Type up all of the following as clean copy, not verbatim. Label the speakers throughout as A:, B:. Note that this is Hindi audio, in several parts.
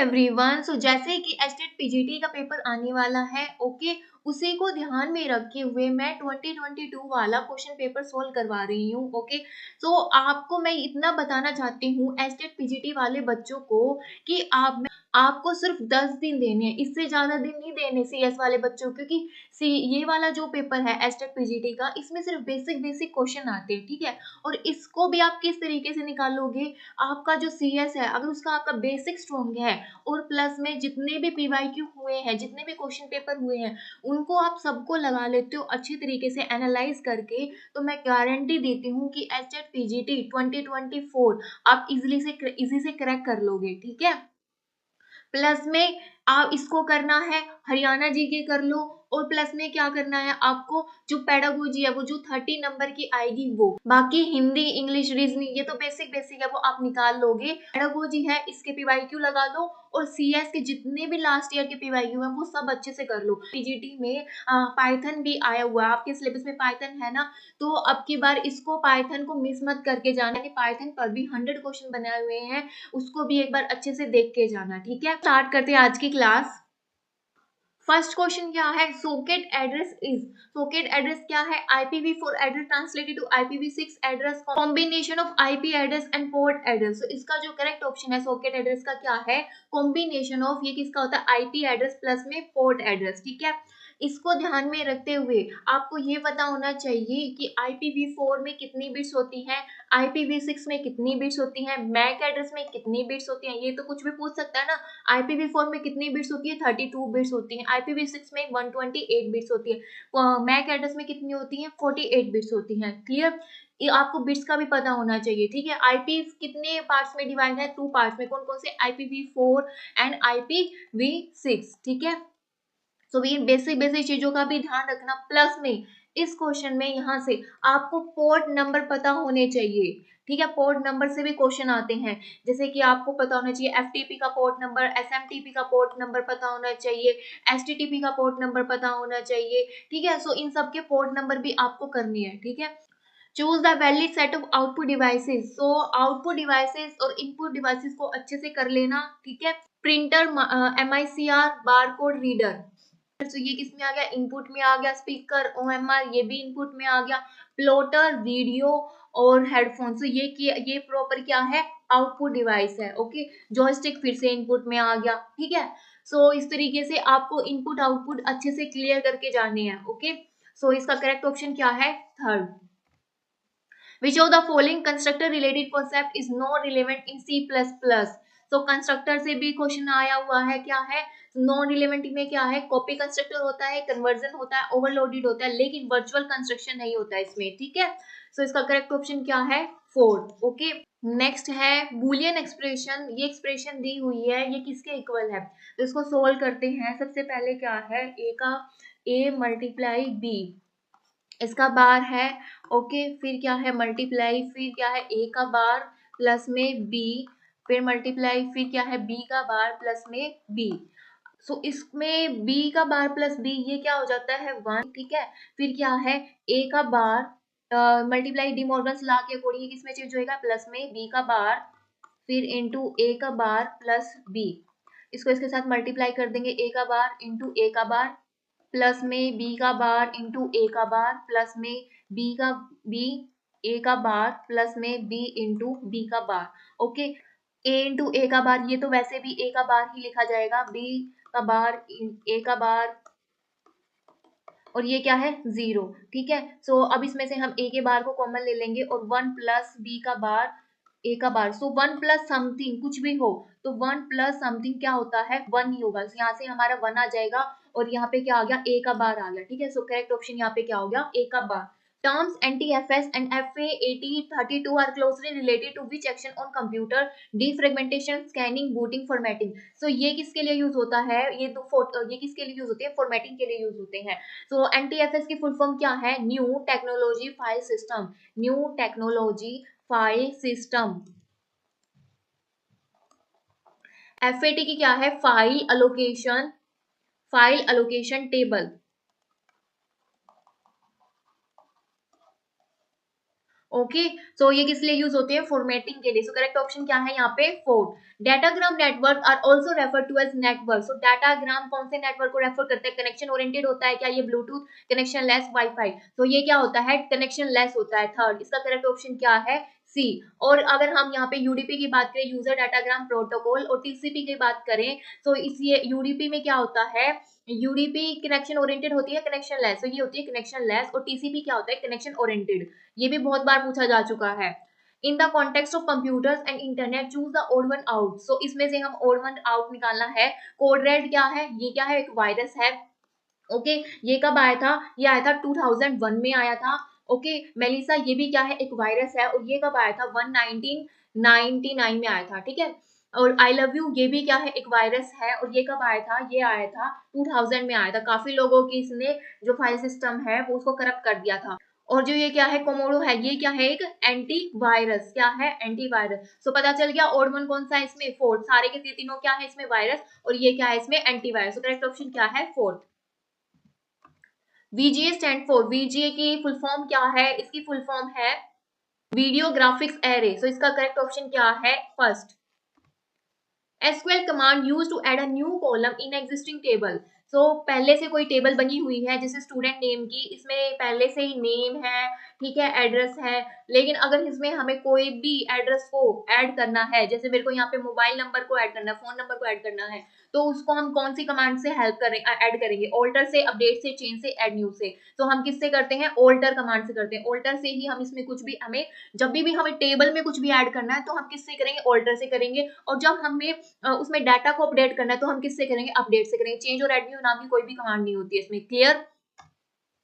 A: एवरीवन। सो जैसे कि एस्टेट पीजीटी का पेपर आने वाला है, ओके, उसी को ध्यान में रखे हुए मैं 2022 वाला क्वेश्चन पेपर सोल्व करवा रही हूँ। ओके, तो आपको मैं इतना बताना चाहती हूँ एस्टेट पीजीटी वाले बच्चों को कि आपको सिर्फ 10 दिन देने हैं, इससे ज्यादा दिन नहीं देने सीएस वाले बच्चों, क्योंकि ये वाला जो पेपर है एस्टेट पीजीटी का, इसमें सिर्फ बेसिक बेसिक क्वेश्चन आते हैं, ठीक है। और इसको भी आप किस तरीके से निकालोगे, आपका जो सीएस है अगर उसका आपका बेसिक स्ट्रॉन्ग है और प्लस में जितने भी पीवाईक्यू हुए हैं, जितने भी क्वेश्चन पेपर हुए हैं, उनको आप सबको लगा लेते हो अच्छी तरीके से एनालाइज करके, तो मैं गारंटी देती हूँ कि एस्टेट पीजीटी 2024 आप इजी से क्रैक कर लोगे, ठीक है। प्लस में आप इसको करना है, हरियाणा जी के कर लो, और प्लस में क्या करना है आपको, जो पेडागोजी है वो जो 30 नंबर की आएगी वो, बाकी हिंदी इंग्लिश रीजनिंग ये तो बेसिक बेसिक है वो आप निकाल लोगे। पेडागोजी है इसके पीवाईक्यू लगा दो, और सीएस के जितने भी लास्ट ईयर के पीवाईक्यू हैं वो सब अच्छे से कर लो। पीजीटी में पाइथन भी आया हुआ है, आपके सिलेबस में पाइथन है ना, तो अब की बार इसको पाइथन को मिस मत करके जाना, कि पाइथन पर भी 100 क्वेश्चन बनाए हुए हैं, उसको भी एक बार अच्छे से देख के जाना, ठीक है। स्टार्ट करते हैं आज की क्लास। फर्स्ट क्वेश्चन क्या है, socket address is, socket address क्या है, IPv4 address translated to IPv6 address, combination of IP address and port address. तो इसका जो करेक्ट ऑप्शन है सॉकेट एड्रेस का क्या है, कॉम्बिनेशन ऑफ, ये किसका होता है, IP एड्रेस प्लस में पोर्ट एड्रेस, ठीक है। इसको ध्यान में रखते हुए आपको ये पता होना चाहिए कि IPv4 में कितनी बिट्स होती हैं, IPv6 में कितनी बिट्स होती हैं, मैक एड्रेस में कितनी बिट्स होती हैं, ये तो कुछ भी पूछ सकता है ना। IPv4 में कितनी बिट्स होती है, 32 बिट्स होती हैं, IPv6 में 128 बिट्स होती है, मैक एड्रेस में कितनी होती है, 48 बिट्स होती हैं, क्लियर। ये आपको बिट्स का भी पता होना चाहिए, ठीक है। आईपी कितने पार्ट्स में डिवाइड है, 2 पार्ट्स में, कौन कौन से, IPv4 एंड IPv6, ठीक है। तो ये बेसिक बेसिक चीजों का भी ध्यान रखना। प्लस में इस क्वेश्चन में यहाँ से आपको पोर्ट नंबर पता होने चाहिए, ठीक है। पोर्ट नंबर से भी क्वेश्चन आते हैं, जैसे कि आपको पता होना चाहिए FTP का पोर्ट नंबर, SMTP का पोर्ट नंबर पता होना चाहिए, STTP का पोर्ट नंबर पता होना चाहिए, ठीक है। सो इन सब के पोर्ट नंबर भी आपको करनी है, ठीक है। Choose the valid set of output devices, so output devices और इनपुट डिवाइसेस को अच्छे से कर लेना, ठीक है। प्रिंटर, MICR, बारकोड रीडर, तो ये किस में आ गया, इनपुट में आ गया। स्पीकर, OMR, ये भी इनपुट में आ गया। प्लॉटर, रेडियो और हेडफोन, तो ये प्रॉपर क्या है, आउटपुट डिवाइस है, ओके। जॉयस्टिक फिर से इनपुट में आ गया, ठीक है। सो इस तरीके से आपको इनपुट आउटपुट अच्छे से क्लियर करके जाने हैं, ओके। सो इसका करेक्ट ऑप्शन क्या है, third. Which of the following constructor related concept is not relevant in C++? तो कंस्ट्रक्टर से भी क्वेश्चन आया हुआ है, क्या है, नॉन रिलेवेंट में क्या है, कॉपी कंस्ट्रक्टर होता है, कन्वर्जन होता है, ओवरलोडेड होता है, लेकिन वर्चुअल कंस्ट्रक्शन नहीं होता है इसमें, ठीक है। सो इसका करेक्ट ऑप्शन क्या है, फोर्थ, ओके। नेक्स्ट है बूलियन एक्सप्रेशन, ये एक्सप्रेशन दी हुई है, ये किसके इक्वल है, तो इसको सोल्व करते हैं। सबसे पहले क्या है, A मल्टीप्लाई B, इसका बार है, ओके। फिर क्या है, मल्टीप्लाई, फिर क्या है, A का बार प्लस में B, फिर मल्टीप्लाई, फिर क्या है, B का बार प्लस में B। सो इसमें B का बार प्लस B ये क्या हो जाता है, 1, ठीक है। फिर क्या है, A का बार मल्टीप्लाई डी मॉर्गन्स लॉ के अकॉर्डिंग किसमें चेंज होएगा, प्लस में B का बार, फिर इंटू A का बार प्लस B, इसको इसके साथ मल्टीप्लाई कर देंगे, A का बार इंटू A का बार प्लस में B का बार इंटू A का बार प्लस में B A का बार प्लस में B इंटू B का बार, ओके। A इंटू A का बार, ये तो वैसे भी A का बार ही लिखा जाएगा, B का बार A का बार, और ये क्या है, 0, ठीक है। सो अब इसमें से हम A के बार को कॉमन ले लेंगे, और 1 प्लस B का बार A का बार, सो 1 प्लस समथिंग कुछ भी हो, तो 1 प्लस समथिंग क्या होता है, 1 ही होगा। यहाँ से हमारा 1 आ जाएगा, और यहाँ पे क्या आ गया, A का बार आ गया, ठीक है। सो करेक्ट ऑप्शन यहाँ पे क्या हो गया, A का बार। Terms NTFS and FA8032 are closely related to which action on computer? Defragmentation, scanning, booting, formatting. So ये किसके लिए यूज होता है, ये किसके लिए यूज होते हैं, फॉर्मेटिंग के लिए यूज होते हैं। So NTFS की फुल फॉर्म क्या है, new technology file system, new technology file system. FAT की क्या है, फाइल अलोकेशन टेबल, ओके, सो ये किस लिए यूज होते हैं? फॉर्मेटिंग के लिए। सो करेक्ट ऑप्शन क्या है यहाँ पे? 4। Datagram network are also refer to as network. So datagram कौन से नेटवर्क को रेफर करते हैं? कनेक्शन ओरिएंटेड होता है क्या ये? Bluetooth, connection less, wifi. तो ये क्या होता है? कनेक्शन लेस होता है। थर्ड, इसका करेक्ट ऑप्शन क्या है? सी। और अगर हम यहाँ पे यूडीपी की बात करें, यूजर डाटाग्राम प्रोटोकॉल, और टीसीपी की बात करें, तो इस ये यूडीपी में क्या होता है? यूडीपी कनेक्शन ओरिएंटेड होती है, कनेक्शन लेस, तो ये होती है कनेक्शन लेस। और टीसीपी क्या होता है? Connection oriented. ये भी बहुत बार पूछा जा चुका है। In the context of computers and internet choose the odd one out. So इसमें से हम ओड वन आउट निकालना है। कोड रेड क्या है? ये क्या है? एक वायरस है। ओके, ये कब आया था? ये आया था 2001 में आया था। ओके, मेलिसा ये भी क्या है? एक वायरस है। और ये कब आया था? 1999 में आया था। ठीक है। और आई लव यू ये भी क्या है? एक वायरस है। और ये कब आया था? ये आया था 2000 में आया था। काफी लोगों की इसने जो फाइल सिस्टम है वो उसको करप्ट कर दिया था। और जो ये क्या है? कोमोडो है, ये क्या है? एक एंटी वायरस। क्या है? Anti virus. सो पता चल गया ओड वन कौन सा है इसमें? फोर्थ। सारे के तीनों क्या है इसमें? वायरस। और ये क्या है इसमें? Anti virus. करेक्ट ऑप्शन क्या है? Fourth. VGA stand for, VGA की फुल फॉर्म क्या है? इसकी फुल फॉर्म है वीडियो ग्राफिक्स एरे। सो इसका करेक्ट ऑप्शन क्या है? First. SQL command use to add a new column in existing table. So पहले से कोई टेबल बनी हुई है जैसे स्टूडेंट नेम की, इसमें पहले से ही नेम है, ठीक है, एड्रेस है, लेकिन अगर इसमें हमें कोई भी एड्रेस को ऐड करना है, जैसे मेरे को यहाँ पे मोबाइल नंबर को ऐड करना है, फोन नंबर को ऐड करना है, तो उसको हम कौन सी कमांड से हेल्प करेंगे? ऐड करेंगे ऑल्टर से, अपडेट से, चेंज से, ऐड न्यू से। तो हम किससे करते हैं? ऑल्टर कमांड से करते हैं। ऑल्टर से ही हम इसमें कुछ भी हमें जब भी हमें टेबल में कुछ भी ऐड करना है तो हम किससे करेंगे? ऑल्टर से करेंगे। और जब हमें उसमें डाटा को अपडेट करना है तो हम किससे करेंगे? अपडेट से करेंगे। चेंज और ऐड न्यू नाम की कोई भी कमांड नहीं होती है इसमें। Clear?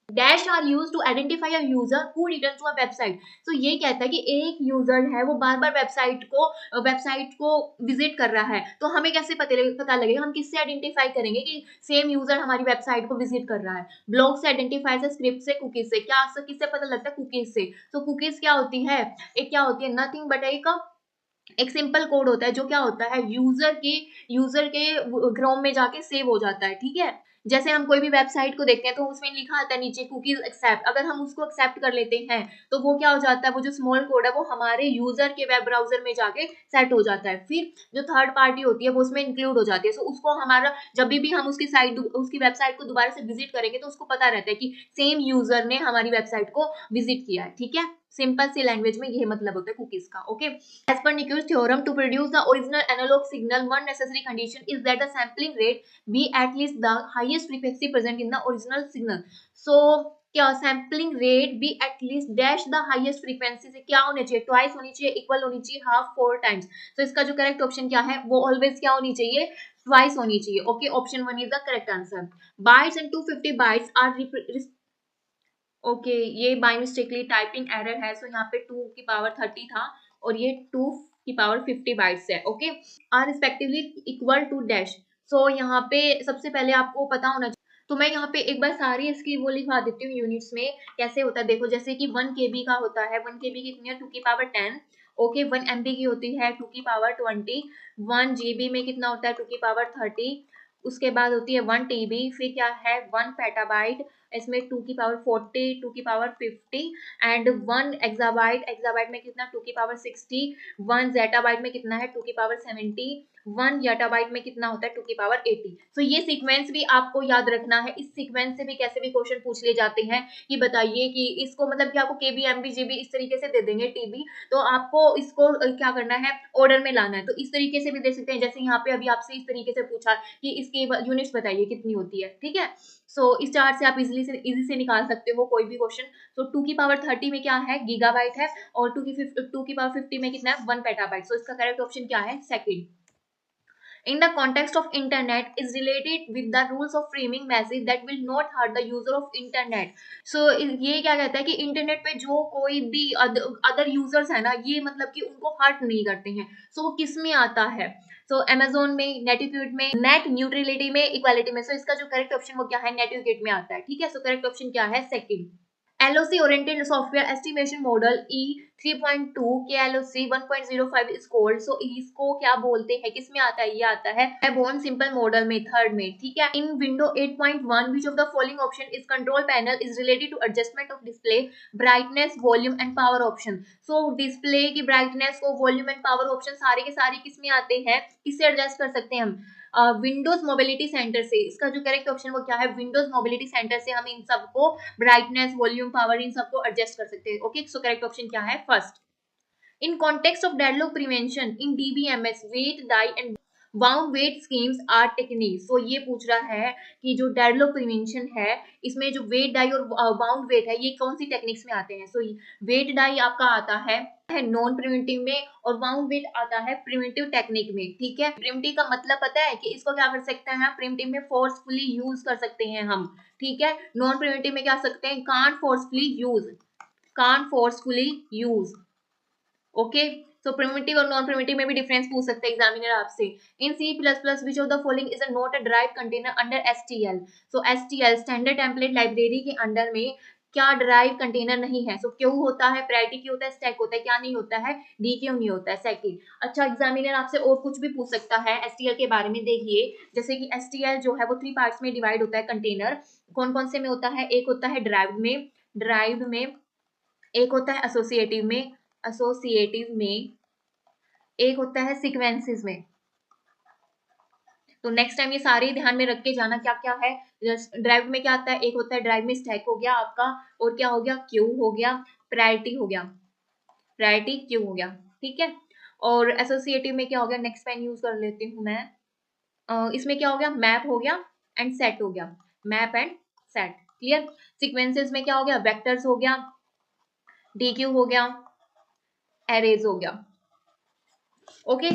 A: Dash are use to identify a user who return to a website. तो ये कहता है कि एक यूजर है वो बार बार वेबसाइट को विजिट कर रहा है, तो हमें कैसे पता लगेगा? हम किससे आइडेंटिफाई करेंगे कि सेम यूजर हमारी वेबसाइट को विजिट कर रहा है? ब्लॉग से आइडेंटिफाई से, स्क्रिप्ट से, कुकीज से। क्या किससे पता लगता है? कुकीज से। तो कुकीज क्या होती है? एक क्या होती है? नथिंग बट एक सिंपल कोड होता है जो क्या होता है? यूजर के क्रोम में जाके सेव हो जाता है। ठीक है। जैसे हम कोई भी वेबसाइट को देखते हैं तो उसमें लिखा आता है नीचे कुकीज एक्सेप्ट। अगर हम उसको एक्सेप्ट कर लेते हैं तो वो क्या हो जाता है? वो जो स्मॉल कोड है वो हमारे यूजर के वेब ब्राउजर में जाके सेट हो जाता है। फिर जो थर्ड पार्टी होती है वो उसमें इंक्लूड हो जाती है। सो उसको हमारा जब भी हम उसकी वेबसाइट को दोबारा से विजिट करेंगे तो उसको पता रहता है कि सेम यूजर ने हमारी वेबसाइट को विजिट किया है। ठीक है। सिंपल सी लैंग्वेज में यही मतलब होता है कुकीज का। Okay. As per Nikul's theorem, to produce the original analog signal, one necessary condition is that the sampling rate be at least the highest frequency present in the original signal. So क्या sampling rate be at least dash the highest frequency से क्या होनी चाहिए? ट्वाइस होनी चाहिए, इक्वल होनी चाहिए, हाफ, 4 टाइम्स। तो इसका जो करेक्ट ऑप्शन क्या है? वो ऑलवेज क्या होनी चाहिए? ट्वाइस होनी चाहिए। Okay, option 1 is the correct answer. Bytes and 250 bytes are okay, ये बाय मिस्टेकली टाइपिंग एरर है। सो यहाँ पे 2 की पावर 30 था और ये 2 की पावर 50 बाइट्स है। Okay, are respectively equal to dash. So यहाँ पे सबसे पहले आपको पता होना चाहिए, तो मैं यहाँ पे एक बार सारी इसकी वो लिखवा देती हूँ यूनिट्स में कैसे होता है। देखो, जैसे कि 1 KB का होता है, 1 KB कितनी है? 2 की पावर 10। ओके, 1 MB की होती है 2 की पावर 20। 1 GB में कितना होता है? 2 की पावर 30। उसके बाद होती है 1 TB, फिर क्या है? 1 पेटाबाइट, इसमें 2 की पावर 40, 2 की पावर 50 एंड 1 एक्साबाइट, एक्साबाइट में कितना? 2 की पावर 60। 1 जेटाबाइट में कितना है? 2 की पावर 70। 1 यटाबाइट में कितना होता है? 2 की पावर 80। तो ये सीक्वेंस भी आपको याद रखना है। इस सीक्वेंस से भी कैसे भी क्वेश्चन पूछ लिए जाते हैं कि बताइए कि इसको मतलब कि आपको KB, MB, GB इस तरीके से दे देंगे, TB, तो आपको इसको क्या करना है? ऑर्डर में लाना है। तो इस तरीके से भी दे सकते हैं, जैसे यहाँ पे अभी आपसे इस तरीके से पूछा कि इसकी यूनिट्स बताइए कितनी होती है। ठीक है। सो इस चार्ट से आप इजी से निकाल सकते हो कोई भी क्वेश्चन। तो 2 की पावर 30 में क्या है? गीगाबाइट है। और 2 की पावर 50 में कितना है? 1 पेटाबाइट। सो इसका करेक्ट ऑप्शन क्या है? Second. In the context of internet is related with the rules of framing message that will not hurt the user of internet. So ये क्या कहता है कि इंटरनेट पे जो कोई भी अदर यूजर्स है ना, ये मतलब कि उनको हर्ट नहीं करते हैं। सो वो किस में आता है? सो अमेजोन में, नेटिक्यूट में, नेट न्यूट्रलिटी में, इक्वालिटी में। सो इसका जो करेक्ट ऑप्शन वो क्या है? नेटिक्यूट में आता है। ठीक है। सो करेक्ट ऑप्शन क्या है? Second. LOC oriented software estimation model 3.2 KLOC 1.05 is called. So इसको क्या बोलते हैं, किस में आता है, ये आता है बोन सिंपल मॉडल में, थर्ड में, ठीक है। In window 8.1 which of the following option is control panel is related to adjustment of display brightness volume and power option. So display की ब्राइटनेस को, वॉल्यूम एंड पावर ऑप्शन सारे के सारे किस में आते हैं, किससे एडजस्ट कर सकते हैं हम, विंडोज मोबिलिटी सेंटर से। इसका जो करेक्ट ऑप्शन वो क्या है, विंडोज मोबिलिटी सेंटर से हम इन सबको ब्राइटनेस, वॉल्यूम, पावर, इन सबको एडजस्ट कर सकते हैं। ओके, सो करेक्ट ऑप्शन क्या है, first. In context of deadlock prevention in DBMS wait die and bound wait schemes are technique. So ये पूछ रहा है कि जो डेडलॉक प्रिवेंशन है, इसमें जो वेट डाई और बाउंड वेट है, ये कौन सी टेक्निक्स में आते हैं। सो वेट डाई आपका आता है नॉन प्रिवेंटिव में, और बाउंड वेट आता है प्रिवेंटिव टेक्निक में, ठीक है। प्रिवेंटिव का मतलब पता है कि इसको क्या कर सकते हैं, प्रिवेंटिव में फोर्सफुली यूज कर सकते हैं हम, ठीक है। नॉन प्रिवेंटिव में क्या सकते हैं, can't forcefully use, can't forcefully use. Okay, so primitive और नॉन प्रिमिटिव में भी डिफरेंस पूछ सकते हैं एग्जामिनर आपसे। इन C++ which of the following is not a drive container under STL। So STL standard template library के अंडर में क्या ड्राइव कंटेनर नहीं है। सो क्यू होता है, प्रायोरिटी क्यू होता है, स्टैक होता है, क्या नहीं होता है, डी क्यू नहीं होता है, सेकंड। अच्छा, एग्जामिनर आपसे और कुछ भी पूछ सकता है STL के बारे में। देखिए, जैसे कि STL जो है वो 3 पार्ट्स में डिवाइड होता है कंटेनर। कौन कौन से में होता है, एक होता है ड्राइव में, एक होता है एसोसिएटिव में, एक होता है सीक्वेंसेस में। तो नेक्स्ट टाइम ये सारे ध्यान में रख के जाना क्या क्या है। ड्राइव में क्या आता है, एक होता है ड्राइव में स्टैक हो गया आपका, और क्या हो गया, क्यू हो गया, प्रायोरिटी हो गया, प्रायोरिटी क्यू हो गया, ठीक है। और एसोसिएटिव में क्या हो गया, नेक्स्ट पेन यूज कर लेती हूँ मैं। इसमें क्या हो गया, मैप हो गया एंड सेट हो गया, map and set, clear. Sequences में क्या हो गया, वेक्टर्स हो गया, डीक्यू हो गया, एरेज हो गया। Okay,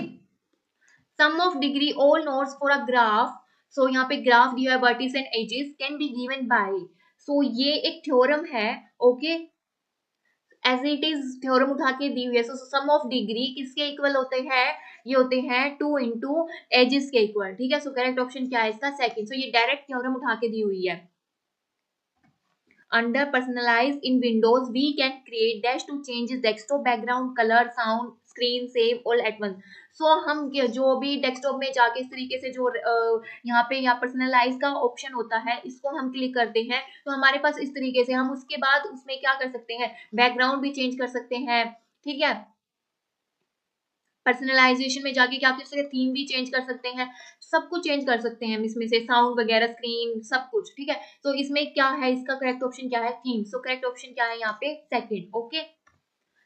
A: sum of degree all nodes for a graph. So यहाँ पे ग्राफ दिया है, vertices and edges can be given by. So ये एक थ्योरम है, okay, as it is theorem उठा के दी हुई है। सो सम ऑफ डिग्री किसके इक्वल होते हैं, ये होते हैं 2 इंटू एजेस के इक्वल, ठीक है। सो करेक्ट ऑप्शन क्या है इसका, सेकंड। सो ये डायरेक्ट थ्योरम उठा के दी हुई है। Under personalize in Windows, we can create dash to change desktop background, color, sound, screen, save all at once. So हम जो भी डेस्कटॉप में जाके इस तरीके से जो यहाँ पे या पर्सनलाइज का ऑप्शन होता है, इसको हम क्लिक करते हैं तो हमारे पास इस तरीके से हम उसके बाद उसमें क्या कर सकते हैं, बैकग्राउंड भी चेंज कर सकते हैं, ठीक है। पर्सनलाइजेशन में जाके क्या कर सकते हैं, थीम भी चेंज कर सकते हैं, सब कुछ चेंज कर सकते हैं हम इसमें से, साउंड वगैरह, स्क्रीन, सब कुछ, ठीक है। तो इसमें क्या है, इसका करेक्ट ऑप्शन क्या है, थीम। सो करेक्ट ऑप्शन क्या है यहाँ पे, second. Okay,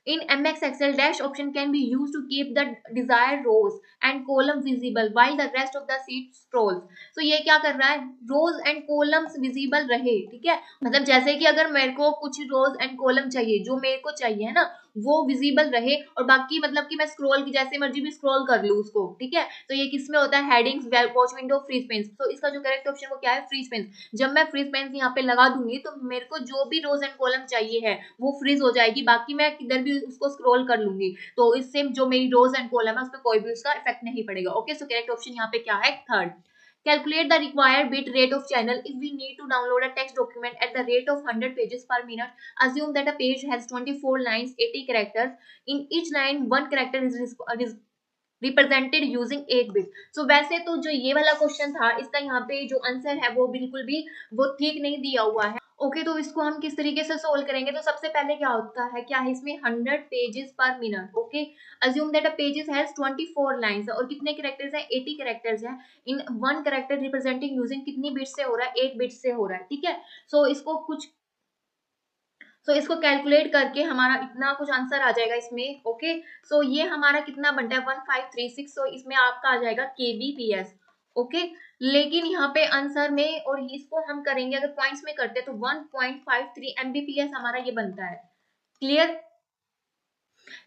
A: in MX Excel, dash option can be used to keep the desired rows and column visible while the rest of the sheet scrolls. So ये क्या कर रहा है, rows and columns visible रहे, ठीक है। मतलब जैसे कि अगर मेरे को कुछ rows and column चाहिए, जो मेरे को चाहिए है ना, वो विजिबल रहे, और बाकी मतलब कि मैं स्क्रॉल की जैसे मर्जी भी स्क्रॉल कर लूँ उसको, ठीक है। तो ये किस में होता है, headings, watch window, free space. तो इसका जो करेक्ट ऑप्शन वो क्या है, फ्री स्पेस। जब मैं फ्री स्पेस यहाँ पे लगा दूंगी तो मेरे को जो भी रोज एंड कॉलम चाहिए है वो फ्रीज हो जाएगी, बाकी मैं किधर भी उसको स्क्रॉल कर लूंगी, तो इससे जो मेरी रोज एंड कॉलम है उस पर कोई भी उसका इफेक्ट नहीं पड़ेगा। ओके, सो करेक्ट ऑप्शन यहाँ पे क्या है, third. Calculate the required bit rate of channel if we need to download a text document at the rate of 100 pages per minute. Assume that a page has 24 lines, 80 characters. In each line, one character is represented using 8 bit. So वैसे तो जो ये वाला क्वेश्चन था, इसका यहाँ पे जो आंसर है वो बिल्कुल भी वो ठीक नहीं दिया हुआ है। ओके, तो इसको हम किस तरीके से सोल्व करेंगे, तो सबसे पहले क्या होता है, क्या है इसमें 100 पेजेस पर minute. Okay, assume that a pages has 24 lines, और कितने कैरेक्टर्स हैं, 80 कैरेक्टर्स हैं। In one character representing using कितनी बिट से हो रहा है, 8 बिट से हो रहा है, ठीक है। सो इसको कैलकुलेट करके हमारा इतना कुछ आंसर आ जाएगा इसमें। ओके, सो ये हमारा कितना बनता है, 1536। सो इसमें आपका आ जाएगा kbps। ओके, लेकिन यहाँ पे आंसर में, और इसको हम करेंगे अगर पॉइंट्स में करते हैं तो 1.53 mbps हमारा ये बनता है, क्लियर।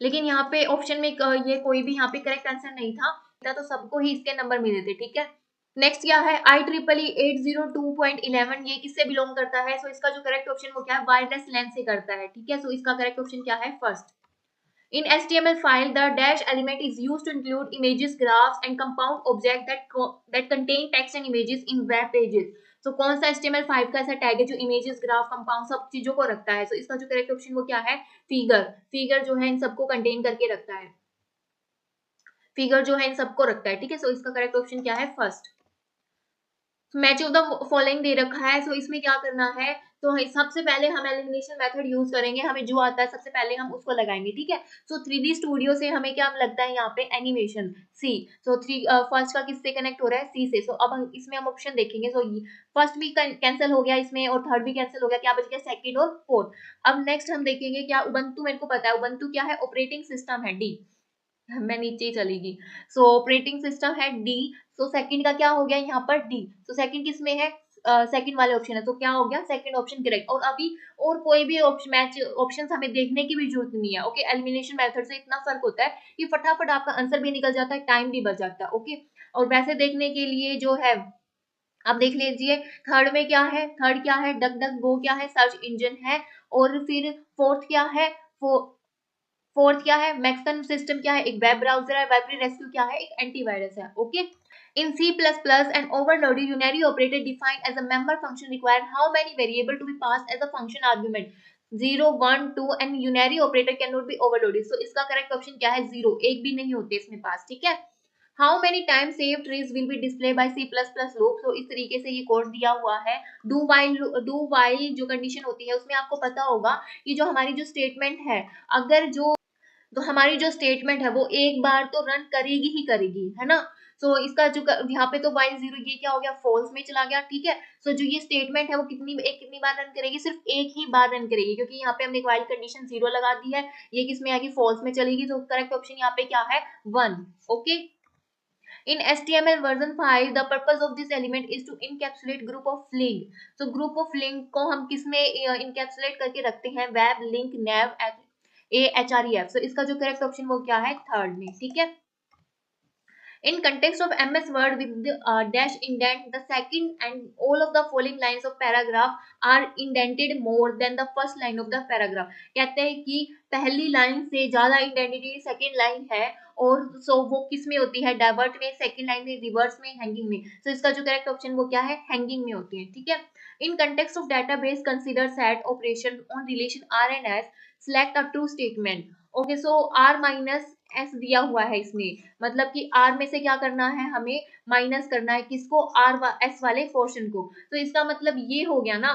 A: लेकिन यहाँ पे ऑप्शन में ये कोई भी यहाँ पे करेक्ट आंसर नहीं था, तो सबको ही इसके नंबर मिले थे, ठीक है। नेक्स्ट क्या है, IEEE 802.11, ये किससे बिलोंग करता है। सो इसका जो करेक्ट ऑप्शन वो क्या है, वायरलेस लैन से करता है, ठीक है। सो इसका करेक्ट ऑप्शन क्या है, first. In HTML file, the dash element is used to include images, graphs, and compound objects that contain text and images in web pages. So कौन सा HTML5 का ऐसा टैग है जो इमेजेस, ग्राफ, कंपाउंड सब चीजों को रखता है? So इसका जो करेक्ट ऑप्शन वो क्या है? फिगर। फिगर जो है इन सबको कंटेन करके रखता है। फिगर जो है इन सबको रखता है, ठीक है। सो इसका करेक्ट ऑप्शन क्या है? First. Match of the following दे रखा है, सो इसमें क्या करना है? तो सबसे पहले हम एलिमिनेशन मेथड यूज करेंगे, हमें जो आता है सबसे पहले हम उसको लगाएंगे, ठीक है। सो 3D स्टूडियो से हमें क्या लगता है यहाँ पे? एनिमेशन सी। सो फर्स्ट का किससे कनेक्ट हो रहा है? सी से। सो अब इसमें हम ऑप्शन देखेंगे। सो फर्स्ट भी कैंसिल हो गया इसमें और थर्ड भी कैंसिल हो गया, क्या बच गया? सेकंड और फोर्थ। अब नेक्स्ट हम देखेंगे क्या उबंटू, मेरे को पता है उबंटू क्या है? ऑपरेटिंग सिस्टम है, डी। मैं नीचे ही चलेगी। सो ऑपरेटिंग सिस्टम है डी। सो सेकंड का क्या हो गया यहाँ पर? डी। सो सेकंड किस में है? सेकंड वाले ऑप्शन है, तो क्या हो गया? Second option correct. और अभी और कोई भी मैच ऑप्शन हमें देखने की भी जरूरत नहीं है, ओके। एलिमिनेशन मेथड से इतना फर्क होता है कि फटाफट आपका आंसर भी निकल जाता है, टाइम भी बच जाता है, ओके। और वैसे देखने के लिए जो है, अब देख लीजिए थर्ड में क्या है? थर्ड क्या है? डक डक गो क्या है? सर्च इंजन है। और फिर फोर्थ क्या है? फोर्थ क्या है? मैक्सन सिस्टम क्या है? एक वेब ब्राउजर है। वाइपरी रेस्क्यू क्या है? एक एंटीवायरस है, okay. In C++, an overloaded unary operator defined as a member function require how many variable to be passed as a function argument? 0, 1, 2 and unary operator cannot be overloaded. So इसका करेक्ट ऑप्शन क्या है? 0, एक भी नहीं होते इसमें पास, ठीक है। How many times saved trees will be displayed by C++ loop? So इस तरीके से ये कोड दिया हुआ है। do while जो कंडीशन होती है उसमें आपको पता होगा कि जो हमारी जो स्टेटमेंट है, अगर जो तो हमारी जो स्टेटमेंट है वो एक बार तो रन करेगी ही करेगी, है ना। सो इसका जो यहाँ पे तो वाइल 0, ये क्या हो गया? फॉल्स में चला गया, ठीक है। सो जो ये स्टेटमेंट है वो कितनी बार रन करेगी? सिर्फ एक ही बार रन करेगी, क्योंकि यहाँ पे हमने एक वाइल कंडीशन 0 लगा दी है। ये किस में आएगी? फॉल्स में चलेगी। तो करेक्ट ऑप्शन यहाँ पे क्या है? 1, okay. In HTML version 5, the purpose of this element is to encapsulate group of link. So group of link को हम किस में encapsulate करके रखते हैं? Web link nav AHREF. So इसका जो करेक्ट ऑप्शन वो क्या है? थर्ड में, ठीक है। In context of MS Word with the dash indent, the second and all of the following lines of paragraph are indented more than the first line of the paragraph. कहते हैं कि पहली लाइन से ज्यादा इंडेंटेड सेकंड लाइन है, और सो वो किस में होती है? डाइवर्ट में, सेकंड लाइन में, रिवर्स में, हैंगिंग में। सो इसका जो करेक्ट ऑप्शन वो क्या है? हैंगिंग में होती है, ठीक है। In context of database consider set operation on relation R and S, select a true statement. Okay, so R minus S दिया हुआ है इसमें, मतलब कि आर में से क्या करना है? हमें माइनस करना है किसको? एस वाले पोर्शन को। तो इसका मतलब ये हो गया ना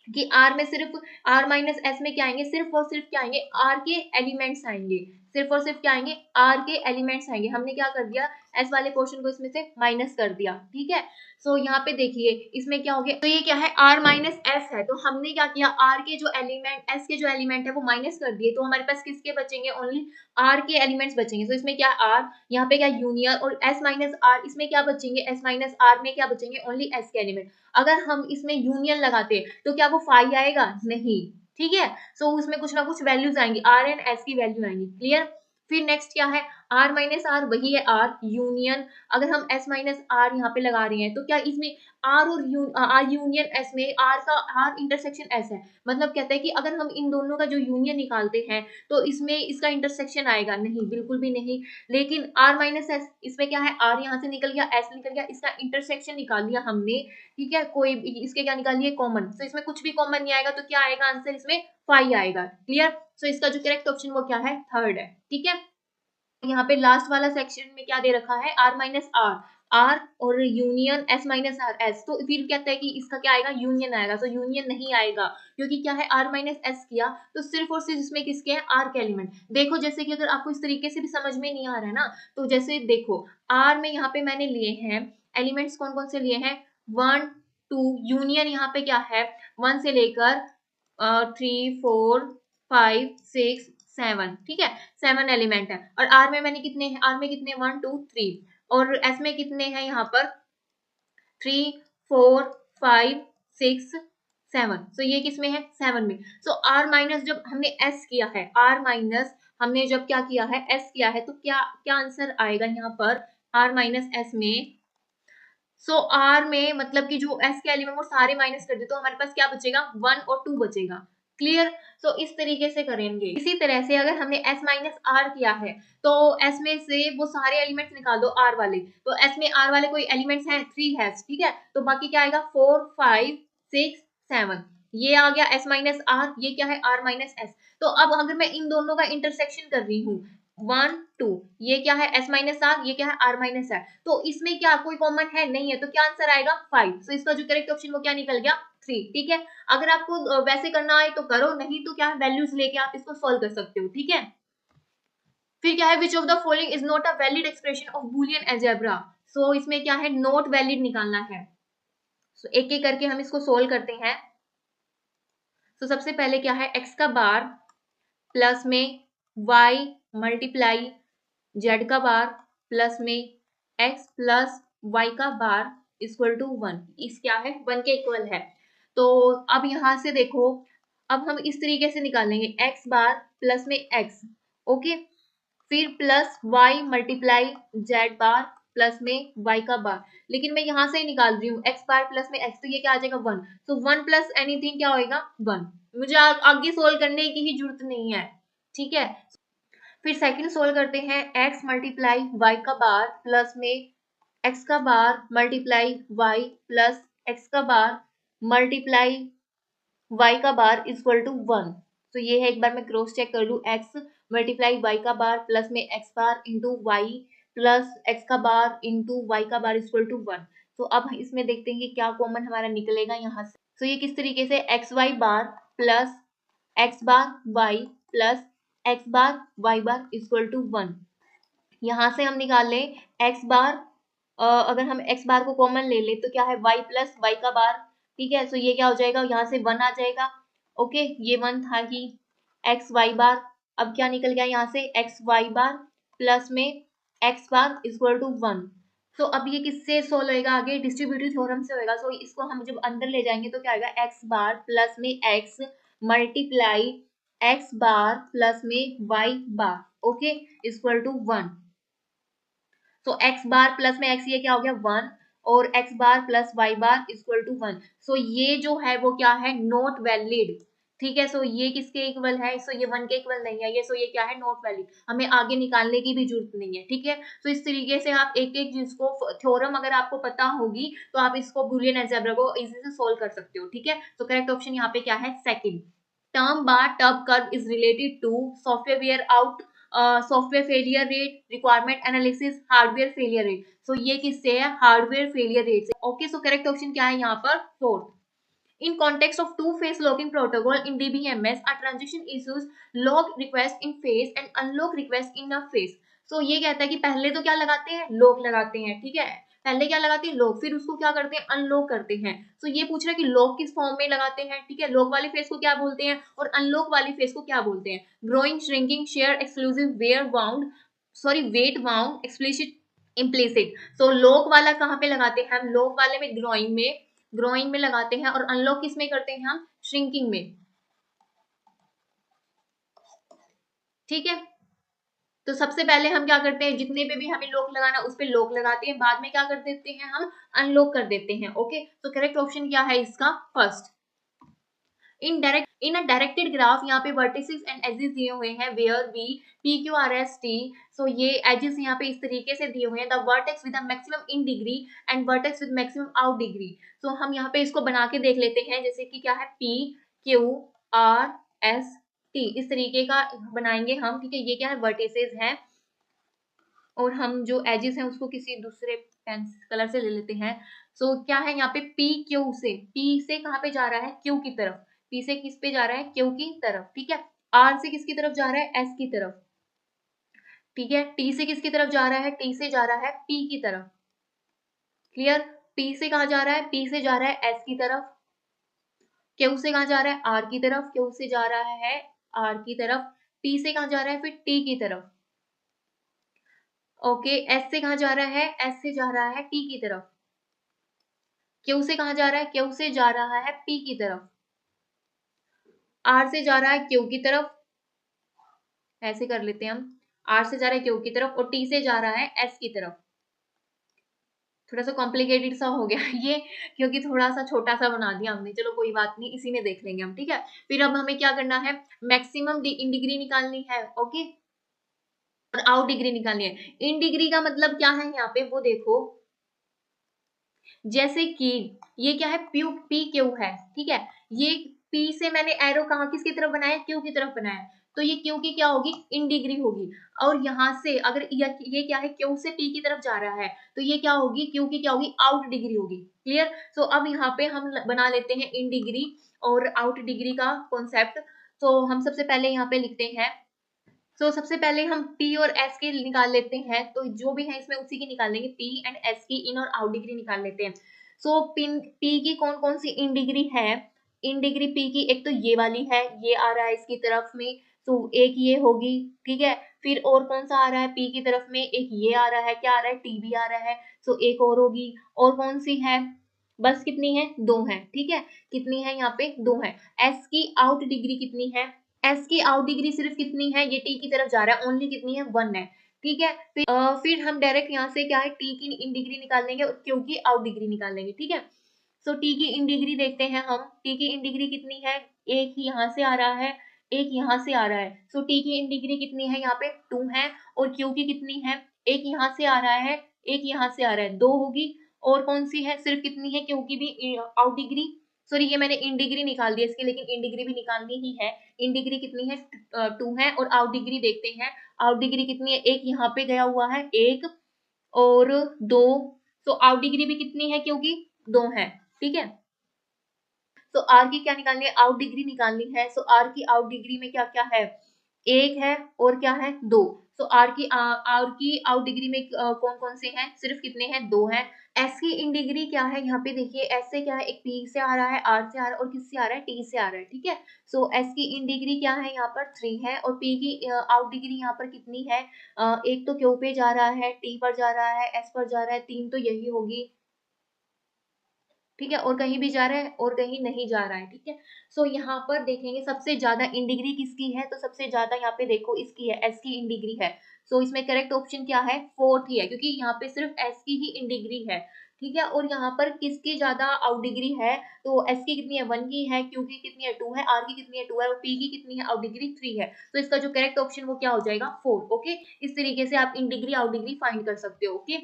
A: कि आर में सिर्फ आर माइनस एस में क्या आएंगे? सिर्फ और सिर्फ क्या आएंगे? आर के एलिमेंट्स आएंगे। सिर्फ और सिर्फ क्या आएंगे? आर के एलिमेंट्स आएंगे। हमने क्या कर दिया? एस वाले पोर्शन को इसमें से माइनस कर दिया, ठीक है। सो यहाँ पे देखिए इसमें क्या हो गया? तो ये क्या है? आर माइनस एस है, तो हमने क्या किया? आर के जो एलिमेंट, एस के जो एलिमेंट है वो माइनस कर दिए, तो हमारे पास किसके बचेंगे? ओनली आर के एलिमेंट्स बचेंगे। तो इसमें क्या? आर, यहाँ पे क्या? यूनियन, और एस माइनस आर, इसमें क्या बचेंगे? एस माइनस आर में क्या बचेंगे? ओनली एस के एलिमेंट। अगर हम इसमें यूनियन लगाते तो क्या वो फाई आएगा? नहीं, ठीक है। सो उसमें कुछ ना कुछ वैल्यूज आएंगी, आर एंड एस की वैल्यू आएंगी, क्लियर। फिर नेक्स्ट क्या है? आर माइनस आर वही है आर यूनियन। अगर हम एस माइनस आर यहाँ पे लगा रहे हैं तो क्या इसमें आर और आर यूनियन एस में आर का आर इंटरसेक्शन एस है, मतलब कहता है कि अगर हम इन दोनों का जो यूनियन निकालते हैं तो इसमें इसका इंटरसेक्शन आएगा? नहीं, बिल्कुल भी नहीं। लेकिन आर माइनस एस, इसमें क्या है? आर यहाँ से निकल गया, एस निकल गया, इसका इंटरसेक्शन निकाल लिया हमने, ठीक है। कोई इसके क्या निकाल लिए? कॉमन। तो इसमें कुछ भी कॉमन नहीं आएगा, तो क्या आएगा आंसर? इसमें फाई आएगा, क्लियर। सो इसका जो करेक्ट ऑप्शन वो क्या है? थर्ड है, ठीक है। यहाँ पे लास्ट वाला सेक्शन में क्या दे रखा है? आर माइनस आर, आर और union S minus R S. तो फिर कहता है कि इसका क्या आएगा? यूनियन आएगा। तो यूनियन नहीं आएगा, क्योंकि क्या है? आर माइनस एस किया तो सिर्फ और सिर्फ इसमें किसके हैं? आर के एलिमेंट। देखो जैसे कि अगर आपको इस तरीके से भी समझ में नहीं आ रहा है ना, तो जैसे देखो आर में यहाँ पे मैंने लिए हैं एलिमेंट्स, कौन कौन से लिए हैं? 1, 2, यूनियन यहाँ पे क्या है? 1 से लेकर 3, 4, 5, 6, 7, ठीक है। 7 एलिमेंट है। और आर में मैंने कितने हैं? आर में कितने? 1, 2, 3। और एस में कितने हैं यहाँ पर? 3, 4, 5, 6, 7। सो ये किस में है? 7 में। सो आर माइनस जब हमने एस किया है, आर माइनस हमने जब क्या किया है? एस किया है, तो क्या क्या आंसर आएगा यहाँ पर? आर माइनस एस में, सो आर में मतलब कि जो एस के एलिमेंट वो सारे माइनस कर दे तो हमारे पास क्या बचेगा? 1 और 2 बचेगा, क्लियर। तो इस तरीके से करेंगे। इसी तरह से अगर हमने s माइनस आर किया है तो s में से वो सारे एलिमेंट्स निकाल दो r वाले, तो s में r वाले कोई एलिमेंट्स हैं 3 है, ठीक है, तो बाकी क्या आएगा 4 5 6 7, ये आ गया s माइनस आर, ये क्या है r माइनस s। तो अब अगर मैं इन दोनों का इंटरसेक्शन कर रही हूँ 1 2, ये क्या है s माइनस आर, ये क्या है r माइनस आर, तो इसमें क्या कोई कॉमन है नहीं है, तो क्या आंसर आएगा 5। तो इसका जो करेक्ट ऑप्शन वो क्या निकल गया 3, ठीक है। अगर आपको वैसे करना है तो करो, नहीं तो क्या है वैल्यूज लेके आप इसको सॉल्व कर सकते हो, ठीक है। फिर क्या है which of the following is not a valid expression of Boolean algebra. So इसमें क्या है नॉट वैलिड निकालना है। सो एक एक करके हम इसको सोल्व करते हैं। तो सबसे पहले क्या है x का बार प्लस में y मल्टीप्लाई z का बार प्लस में x प्लस y का बार इक्वल टू 1, इस क्या है 1 के इक्वल है। तो अब यहां से देखो, अब हम इस तरीके से निकालेंगे x बार प्लस में x, ओके, फिर प्लस y मल्टीप्लाई z बार प्लस में y का बार, लेकिन मैं यहां से ही निकाल रही हूँ x बार प्लस में x, तो ये क्या आ जाएगा 1, तो 1 प्लस एनीथिंग क्या होएगा 1, मुझे आगे सोल्व करने की ही जरूरत नहीं है, ठीक है। फिर सेकंड सोल्व करते हैं, x मल्टीप्लाई y का बार प्लस में x का बार मल्टीप्लाई y प्लस x का बार मल्टीप्लाई y का बार इक्वल टू 1। तो ये है, एक बार मैं क्रॉस चेक कर लूँ, x मल्टीप्लाई y का बार प्लस में x bar into y plus x का बार इंटू y का बार इक्वल टू 1। तो अब इसमें देखते हैं कि क्या कॉमन हमारा निकलेगा यहाँ से। तो ये किस तरीके से X Y bar plus x bar y plus x bar y bar equal to 1, यहाँ से हम निकाल लें x बार, अगर हम x बार को कॉमन ले ले तो क्या है y प्लस y का बार, ठीक है। तो ये क्या हो जाएगा, यहाँ से 1 आ जाएगा, ओके, ये 1 था ही x y बार, अब क्या निकल गया यहाँ से x y बार प्लस में x बार इक्वल टू 1। तो अब ये किससे सोल्व होएगा, आगे डिस्ट्रीब्यूटिव थ्योरम से होएगा। तो इसको हम जब अंदर ले जाएंगे तो क्या आएगा x बार प्लस में x multiply x bar plus में y bar, okay, equal to 1। तो x बार प्लस में x, ये क्या हो गया 1, और x bar plus y bar equal to 1। So ये जो है वो क्या है नॉट वैलिड, ठीक है। सो ये किसके इक्वल है, सो ये 1 के इक्वल नहीं है, ये सो ये क्या है नॉट वैलिड, हमें आगे निकालने की भी जरूरत नहीं है, ठीक है। तो इस तरीके से आप एक एक चीज को थ्योरम अगर आपको पता होगी तो आप इसको बूलियन अलजेब्रा को इजी से सोल्व कर सकते हो, ठीक है। तो करेक्ट ऑप्शन यहाँ पे क्या है second. Term bar term curve is related to software wear out, software failure rate, requirement analysis, hardware failure rate. So ये किससे है, हार्डवेयर फेलियर रेट से, ओके। सो करेक्ट ऑप्शन क्या है यहाँ पर fourth. In context of two-phase locking protocol in DBMS, a transition issues lock request in phase and unlock request in a phase. So ये कहता है कि पहले तो क्या लगाते हैं, लॉक लगाते हैं, ठीक है, पहले क्या लगाते हैं लॉक, फिर उसको क्या करते हैं अनलॉक करते हैं। तो ये पूछ रहा है कि लॉक किस फॉर्म में लगाते हैं, ठीक है, लॉक वाली फेज को क्या बोलते हैं और अनलॉक वाली फेज को क्या बोलते हैं। Growing, shrinking, share, exclusive, where bound, sorry wait bound, explicit, implicit. So lock वाला कहाँ पे लगाते हैं हम, लॉक वाले में ग्रोइंग में लगाते हैं, और अनलॉक किस में करते हैं हम, श्रिंकिंग में, ठीक है। तो सबसे पहले हम क्या करते हैं, जितने पे भी हमें लॉक लगाना उस पे लॉक लगाते हैं, बाद में क्या कर देते हैं हम अनलॉक कर देते हैं, ओके। तो करेक्ट ऑप्शन क्या है इसका first. In a directed graph, यहाँ पे वर्टिसेस एंड एजेस दिए हुए हैं, where V P Q R S T. So ये एजेस यहाँ पे इस तरीके से दिए हुए हैं, the vertex with maximum in degree and vertex with maximum out degree. तो हम यहाँ पे इसको बना के देख लेते हैं, जैसे कि क्या है P Q R S T, इस तरीके का बनाएंगे हम, ठीक है। ये क्या है वर्टिसेस हैं, और हम जो एजेस हैं उसको किसी दूसरे पेन कलर से ले लेते हैं। सो क्या है यहाँ पे पी क्यू से, पी से कहाँ पे जा रहा है क्यू की तरफ, पी से किस पे जा रहा है क्यू की तरफ, ठीक है। आर से किसकी तरफ जा रहा है एस की तरफ, ठीक है। टी से किसकी तरफ जा रहा है, टी से जा रहा है पी की तरफ, क्लियर। पी से कहा जा रहा है, पी से जा रहा है एस की तरफ। क्यू से कहा जा रहा है आर की तरफ, क्यू से जा रहा है आर की तरफ। टी से कहा जा रहा है फिर टी की तरफ, ओके। एस से कहा जा रहा है, एस से जा रहा है टी की तरफ। क्यू से कहा जा रहा है, क्यू से जा रहा है पी की तरफ। आर से जा रहा है क्यू की तरफ, ऐसे कर लेते हैं हम, आर से जा रहा है क्यू की तरफ, और टी से जा रहा है एस की तरफ। थोड़ा सा कॉम्प्लिकेटेड सा हो गया ये, क्योंकि थोड़ा सा छोटा सा बना दिया हमने। चलो कोई बात नहीं, इसी में देख लेंगे हम, ठीक है। फिर अब हमें क्या करना है, मैक्सिमम इन डिग्री निकालनी है, ओके, और आउट डिग्री निकालनी है। इन डिग्री का मतलब क्या है यहाँ पे, वो देखो, जैसे कि ये क्या है, पी पी क्यू है, ठीक है। ये पी से मैंने एरो कहा किसकी तरफ बनाया, क्यू की तरफ बनाया, तो ये क्यू की क्या होगी, इन डिग्री होगी। और यहाँ से अगर ये क्या है, क्यू से पी की तरफ जा रहा है, तो ये क्या होगी, क्यू की क्या होगी, आउट डिग्री होगी। क्लियर। सो अब यहाँ पे हम बना लेते हैं इन डिग्री और आउट डिग्री का कॉन्सेप्ट। तो हम सबसे पहले यहाँ पे लिखते हैं, सबसे पहले हम P और S की निकाल लेते हैं, तो जो भी है इसमें उसी की निकालेंगे, P एंड S की इन और आउट डिग्री निकाल लेते हैं। पिन P की कौन कौन सी इन डिग्री है, इन डिग्री P की एक तो ये वाली है, ये आ रहा है इसकी तरफ में, तो एक ये होगी, ठीक है। फिर और कौन सा आ रहा है P की तरफ में, एक ये आ रहा है, क्या आ रहा है, TB आ रहा है, एक और होगी। और कौन सी है, बस कितनी है, दो है, ठीक है। कितनी है यहाँ पे, दो है। S की आउट डिग्री कितनी है, एस की आउट डिग्री सिर्फ कितनी है, ये टी की तरफ जा रहा है, ओनली कितनी है, वन है, ठीक है। फिर हम डायरेक्ट यहाँ से क्या है, टी की इन डिग्री निकाल लेंगे और क्यू की आउट डिग्री निकाल लेंगे, ठीक है। टी की इन डिग्री देखते हैं हम, टी की इन डिग्री कितनी है, एक ही यहाँ से आ रहा है, एक यहाँ से आ रहा है। टी की इन डिग्री कितनी है, यहाँ पे टू है। और क्यू की कितनी है, एक यहाँ से आ रहा है, एक यहाँ से आ रहा है, दो होगी। और कौन सी है, सिर्फ कितनी है, क्यू की भी आउट डिग्री, सॉरी ये मैंने इन डिग्री निकाल दी इसकी, लेकिन इन डिग्री भी निकालनी ही है। इन डिग्री कितनी है, टू है। और आउट डिग्री देखते हैं, आउट डिग्री कितनी है, एक यहाँ पे गया हुआ है, एक और दो। आउट डिग्री भी कितनी है, क्योंकि दो है, ठीक है। आर की क्या निकालनी है, आउट डिग्री निकालनी है। आर की आउट डिग्री में क्या क्या है, एक है और क्या है, दो। आर की आउट डिग्री में कौन कौन से हैं, सिर्फ कितने हैं, दो हैं। एस की इन डिग्री क्या है, यहाँ पे देखिए एस से क्या है, एक पी से आ रहा है, आर से आ रहा है और किससे आ रहा है, टी से आ रहा है, ठीक है। एस की इन डिग्री क्या है, यहाँ पर थ्री है। और पी की आउट डिग्री यहाँ पर कितनी है, एक तो क्यू पे जा रहा है, टी पर जा रहा है, एस पर जा रहा है, तीन तो यही होगी, ठीक है। और कहीं भी जा रहा है और कहीं नहीं जा रहा है, ठीक है। यहाँ पर देखेंगे सबसे ज्यादा इन डिग्री किसकी है, तो सबसे ज्यादा यहाँ पे देखो इसकी है, एस की इन डिग्री है। इसमें करेक्ट ऑप्शन क्या है, फोर्थ ही है, क्योंकि यहाँ पे सिर्फ एस की ही इन डिग्री है, ठीक है। और यहाँ पर किसकी ज्यादा आउट डिग्री है, तो एस की कितनी है, वन की है, क्यू की कितनी है, टू है, आर की कितनी है, टू है, और पी की कितनी है, आउट डिग्री थ्री है। तो इसका जो करेक्ट ऑप्शन वो क्या हो जाएगा, फोर, ओके। इस तरीके से आप in degree out degree find कर सकते हो, ओके।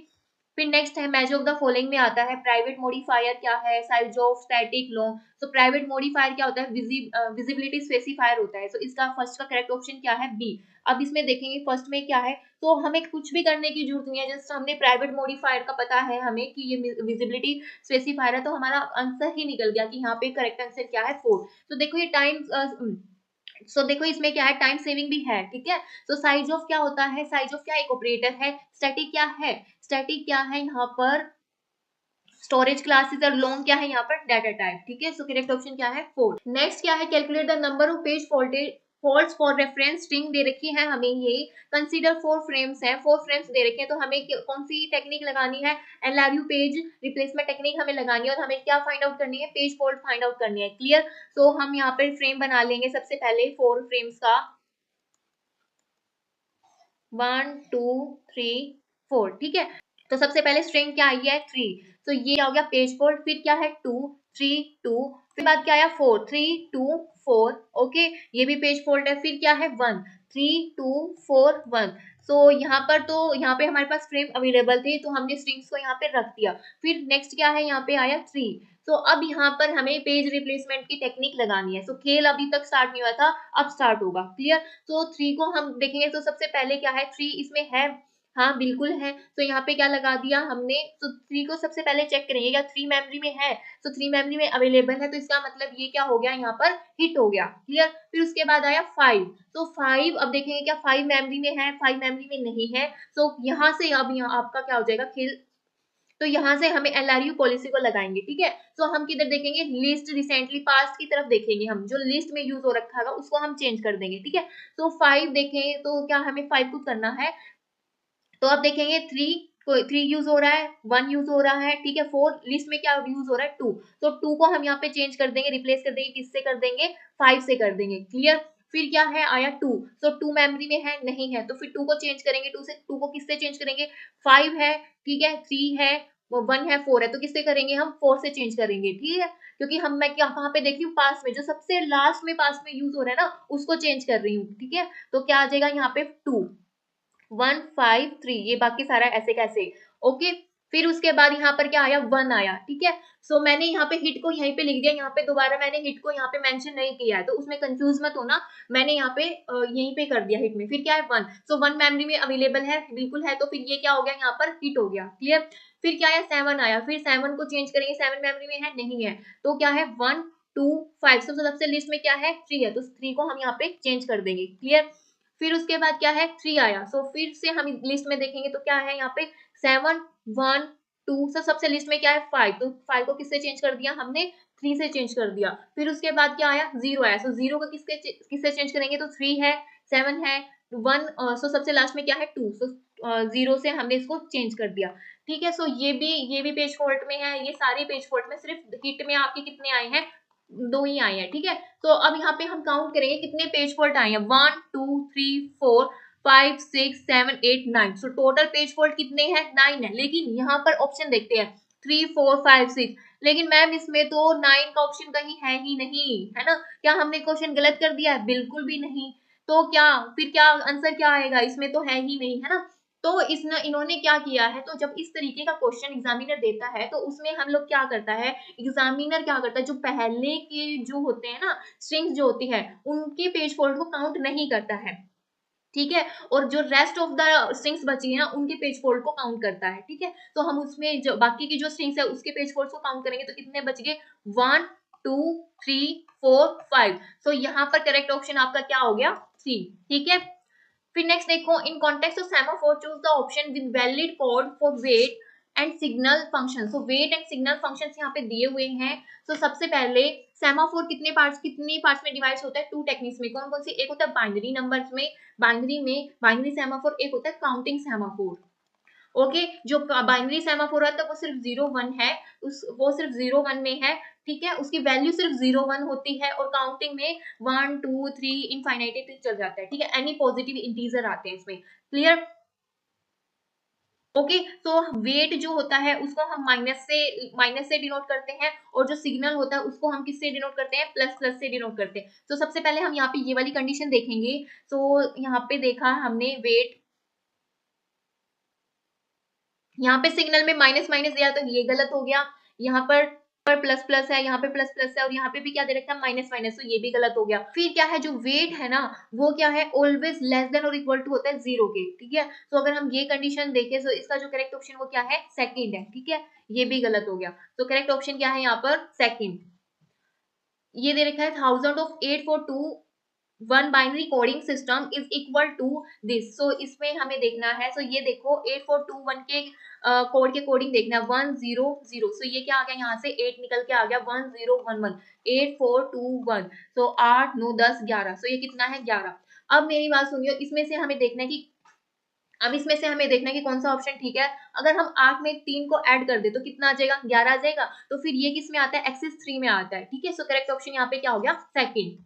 A: फिर नेक्स्ट है मैच ऑफ द फॉलोइंग में आता है प्राइवेट मॉडिफायर क्या है, size of static law. Private modifier क्या होता है, विजिबिलिटी स्पेसिफायर होता है। इसका फर्स्ट का करेक्ट ऑप्शन क्या है, बी। अब इसमें देखेंगे फर्स्ट में क्या है, तो हमें कुछ भी करने की जरूरत नहीं है, जस्ट हमने प्राइवेट मॉडिफायर का पता है हमें कि ये विजिबिलिटी स्पेसिफायर है, तो हमारा आंसर ही निकल गया कि यहाँ पे करेक्ट आंसर क्या है, फोर। तो देखो ये टाइम देखो इसमें क्या है, टाइम सेविंग भी है, ठीक है। साइज ऑफ क्या होता है, साइज ऑफ क्या एक ऑपरेटर है। स्टैटिक क्या है, स्टैटिक क्या है यहाँ पर, स्टोरेज क्लासेस। और लॉन्ग क्या है यहाँ पर, डाटा टाइप, ठीक है। करेक्ट ऑप्शन क्या है, फोर। नेक्स्ट क्या है, calculate the number of page faults for reference string दे रखी है हमें ये। कंसीडर फोर फ्रेम्स है, फोर फ्रेम्स दे रखे हैं, तो हमें कौन सी टेक्निक लगानी है, एलआरयू पेज रिप्लेसमेंट टेक्निक हमें लगानी है। और हमें क्या फाइंड आउट करनी है, पेज फॉल्ट फाइंड आउट करनी है, क्लियर। हम यहाँ पर फ्रेम बना लेंगे सबसे पहले फोर फ्रेम्स का, 1 2 3 4, ठीक है। सबसे पहले स्ट्रिंग क्या आई है, थ्री। ये क्या हो गया, पेज फॉल्ट। फिर क्या है, 2 3 2। फिर बाद क्या आया, 4 3 2 4, ओके, ये भी पेज फॉल्ट है। फिर क्या है, 1 3 2 4 1। यहाँ पर तो यहाँ पे हमारे पास फ्रेम अवेलेबल थे, तो हमने स्ट्रिंग्स को यहाँ पे रख दिया। फिर नेक्स्ट क्या है, यहाँ पे आया 3। अब यहाँ पर हमें पेज रिप्लेसमेंट की टेक्निक लगानी है। खेल अभी तक स्टार्ट नहीं हुआ था, अब स्टार्ट होगा, क्लियर। थ्री को हम देखेंगे, सबसे पहले क्या है, थ्री इसमें है, हाँ बिल्कुल है। यहाँ पे क्या लगा दिया हमने, थ्री को सबसे पहले चेक करेंगे क्या थ्री मेमोरी में है। थ्री मेमोरी में अवेलेबल है, तो इसका मतलब ये क्या हो गया, यहाँ पर हिट हो गया, क्लियर। फिर उसके बाद आया 5। फाइव अब देखेंगे क्या फाइव मेमोरी में है, फाइव मेमोरी में नहीं है। यहाँ से अब यहाँ आपका क्या हो जाएगा, खेल। यहाँ से हमें एलआरयू पॉलिसी को लगाएंगे, ठीक है। हम किधर देखेंगे, लिस्ट रिसेंटली पास्ट की तरफ देखेंगे, हम जो लिस्ट में यूज हो रखा है उसको हम चेंज कर देंगे, ठीक है। फाइव देखें तो क्या हमें फाइव को करना है, अब देखेंगे थ्री यूज हो रहा है, वन यूज हो रहा है, ठीक है। फोर लिस्ट में क्या यूज हो रहा है, टू। टू को हम यहाँ पे चेंज कर देंगे, रिप्लेस कर देंगे, किससे कर देंगे, फाइव से कर देंगे, क्लियर। फिर क्या है, आया टू। टू मेमोरी में है, नहीं है, तो फिर टू को चेंज करेंगे, टू को किससे चेंज करेंगे, फाइव है, ठीक है, थ्री है, 1 है 4 है, तो किससे करेंगे हम 4 से चेंज करेंगे, ठीक है, क्योंकि हम मैं क्या कहाँ पे देख रही हूँ पास में, जो सबसे लास्ट में पास में यूज हो रहा है ना उसको चेंज कर रही हूँ, ठीक है। तो क्या आ जाएगा यहाँ पे 2 1 5 3, ये बाकी सारा ऐसे कैसे, ओके। फिर उसके बाद यहाँ पर क्या आया 1 आया, ठीक है। सो मैंने यहाँ पे हिट को यहीं पे लिख दिया, यहाँ पे दोबारा मैंने हिट को यहाँ पे मेंशन नहीं किया है, तो उसमें कंफ्यूज मत होना, मैंने यहाँ पे यहीं पे कर दिया हिट में। फिर क्या है 1, सो 1 मेमोरी में अवेलेबल है, बिल्कुल है, तो फिर ये क्या हो गया यहाँ पर हिट हो गया, क्लियर। फिर क्या आया 7 आया, फिर 7 को चेंज करेंगे, 7 मेमोरी में है नहीं है, तो क्या है 1 2 5, तो सबसे लिस्ट में क्या है 3 है, तो 3 को हम यहाँ पे चेंज कर देंगे, क्लियर। फिर उसके बाद क्या है 3 आया, सो फिर से हम लिस्ट में देखेंगे तो क्या है यहाँ पे 7 1 2, सबसे लिस्ट में क्या है 5, तो 5 को किससे चेंज कर दिया हमने 3 से चेंज कर दिया। फिर उसके बाद क्या आया 0 आया, सो 0 को किससे चेंज करेंगे, तो 3 है 7 है 1, सो सबसे लास्ट में क्या है 2, सो 0 से हमने इसको चेंज कर दिया, ठीक है। सो ये भी पेज फॉल्ट में है, ये सारी पेज फॉल्ट में, सिर्फ हिट में आपके कितने आए हैं 2 ही आए हैं, ठीक है। तो अब यहाँ पे हम काउंट करेंगे कितने पेज फॉल्ट आए हैं, 1 2 3 4 5 6 7 8 9, सो टोटल पेज फॉल्ट कितने हैं 9 है। लेकिन यहाँ पर ऑप्शन देखते हैं 3 4 5 6, लेकिन मैम इसमें तो 9 का ऑप्शन कहीं है ही नहीं, है ना। क्या हमने क्वेश्चन गलत कर दिया है, बिल्कुल भी नहीं। तो क्या फिर क्या आंसर क्या आएगा, इसमें तो है ही नहीं, है ना। तो इन्होंने क्या किया है, तो जब इस तरीके का क्वेश्चन एग्जामिनर देता है तो उसमें हम लोग क्या करता है, एग्जामिनर क्या करता है, जो पहले के जो होते हैं ना स्ट्रिंग्स जो होती है उनके पेज फॉल्ट को काउंट नहीं करता है, ठीक है, और जो रेस्ट ऑफ द स्ट्रिंग्स बची है ना उनके पेज फोल्ड को काउंट करता है, ठीक है। तो हम उसमें जो बाकी की जो स्ट्रिंग्स है उसके पेज फोल्ड को काउंट करेंगे तो कितने बच गए 1 2 3 4 5, सो यहाँ पर करेक्ट ऑप्शन आपका क्या हो गया 3, ठीक है। फिर नेक्स्ट देखो, in context of semaphore choose the option with valid code for wait and signal function, so wait and signal functions यहाँ पे दिए हुए हैं। तो सबसे पहले सेमाफोर कितनी पार्ट्स में डिवाइड होता है, 2 टेक्निक्स में, कौन कौन सी, एक होता है बाइनरी नंबर्स में, बाइनरी सेमाफोर, एक होता है काउंटिंग सेमाफोर, ओके। जो बाइनरी सेमाफोर है तो वो सिर्फ 0 1 है, वो सिर्फ 0 1 में है, ठीक है, उसकी वैल्यू सिर्फ 0 1 होती है, और काउंटिंग में 1 2 3 इनफाइनाइट तक चल जाता है, ठीक है, एनी पॉजिटिव इंटीजर आते हैं इसमें, क्लियर, ओके। तो वेट जो होता है उसको हम माइनस से डिनोट करते हैं, और जो सिग्नल होता है उसको हम किससे डिनोट करते हैं, प्लस प्लस से डिनोट करते हैं। तो सबसे पहले हम यहाँ पे ये वाली कंडीशन देखेंगे। तो यहाँ पे देखा हमने वेट, यहाँ पे सिग्नल में माइनस माइनस दिया तो ये गलत हो गया, यहाँ पर प्लस प्लस है, यहाँ पे प्लस प्लस है, और यहाँ पे भी क्या दे रखा है माइनस माइनस, तो ये भी गलत हो गया। फिर क्या है, जो वेट है ना वो क्या है, ऑलवेज लेस देन और इक्वल टू होता है 0 के, ठीक है। तो अगर हम ये कंडीशन देखें तो इसका जो करेक्ट ऑप्शन वो क्या है सेकंड है, ठीक है, ये भी गलत हो गया। तो करेक्ट ऑप्शन क्या है यहाँ पर सेकंड। ये दे रखा है 1000 binary coding system is equal to this, so इसमें हमें देखना है, सो ये देखो 8421 के कोड के कोडिंग देखना है 100, सो ये क्या आ गया, यहाँ से 8 निकल के आ गया 1011 8421, सो 8 9 10 11, सो ये कितना है 11। अब मेरी बात सुनियो, इसमें से हमें देखना है कि कौन सा ऑप्शन ठीक है। अगर हम 8 में 3 को ऐड कर दे तो कितना आ जाएगा 11 आ जाएगा, तो फिर ये किस में आता है एक्सिस 3 में आता है, ठीक है। सो करेक्ट ऑप्शन यहाँ पे क्या हो गया second.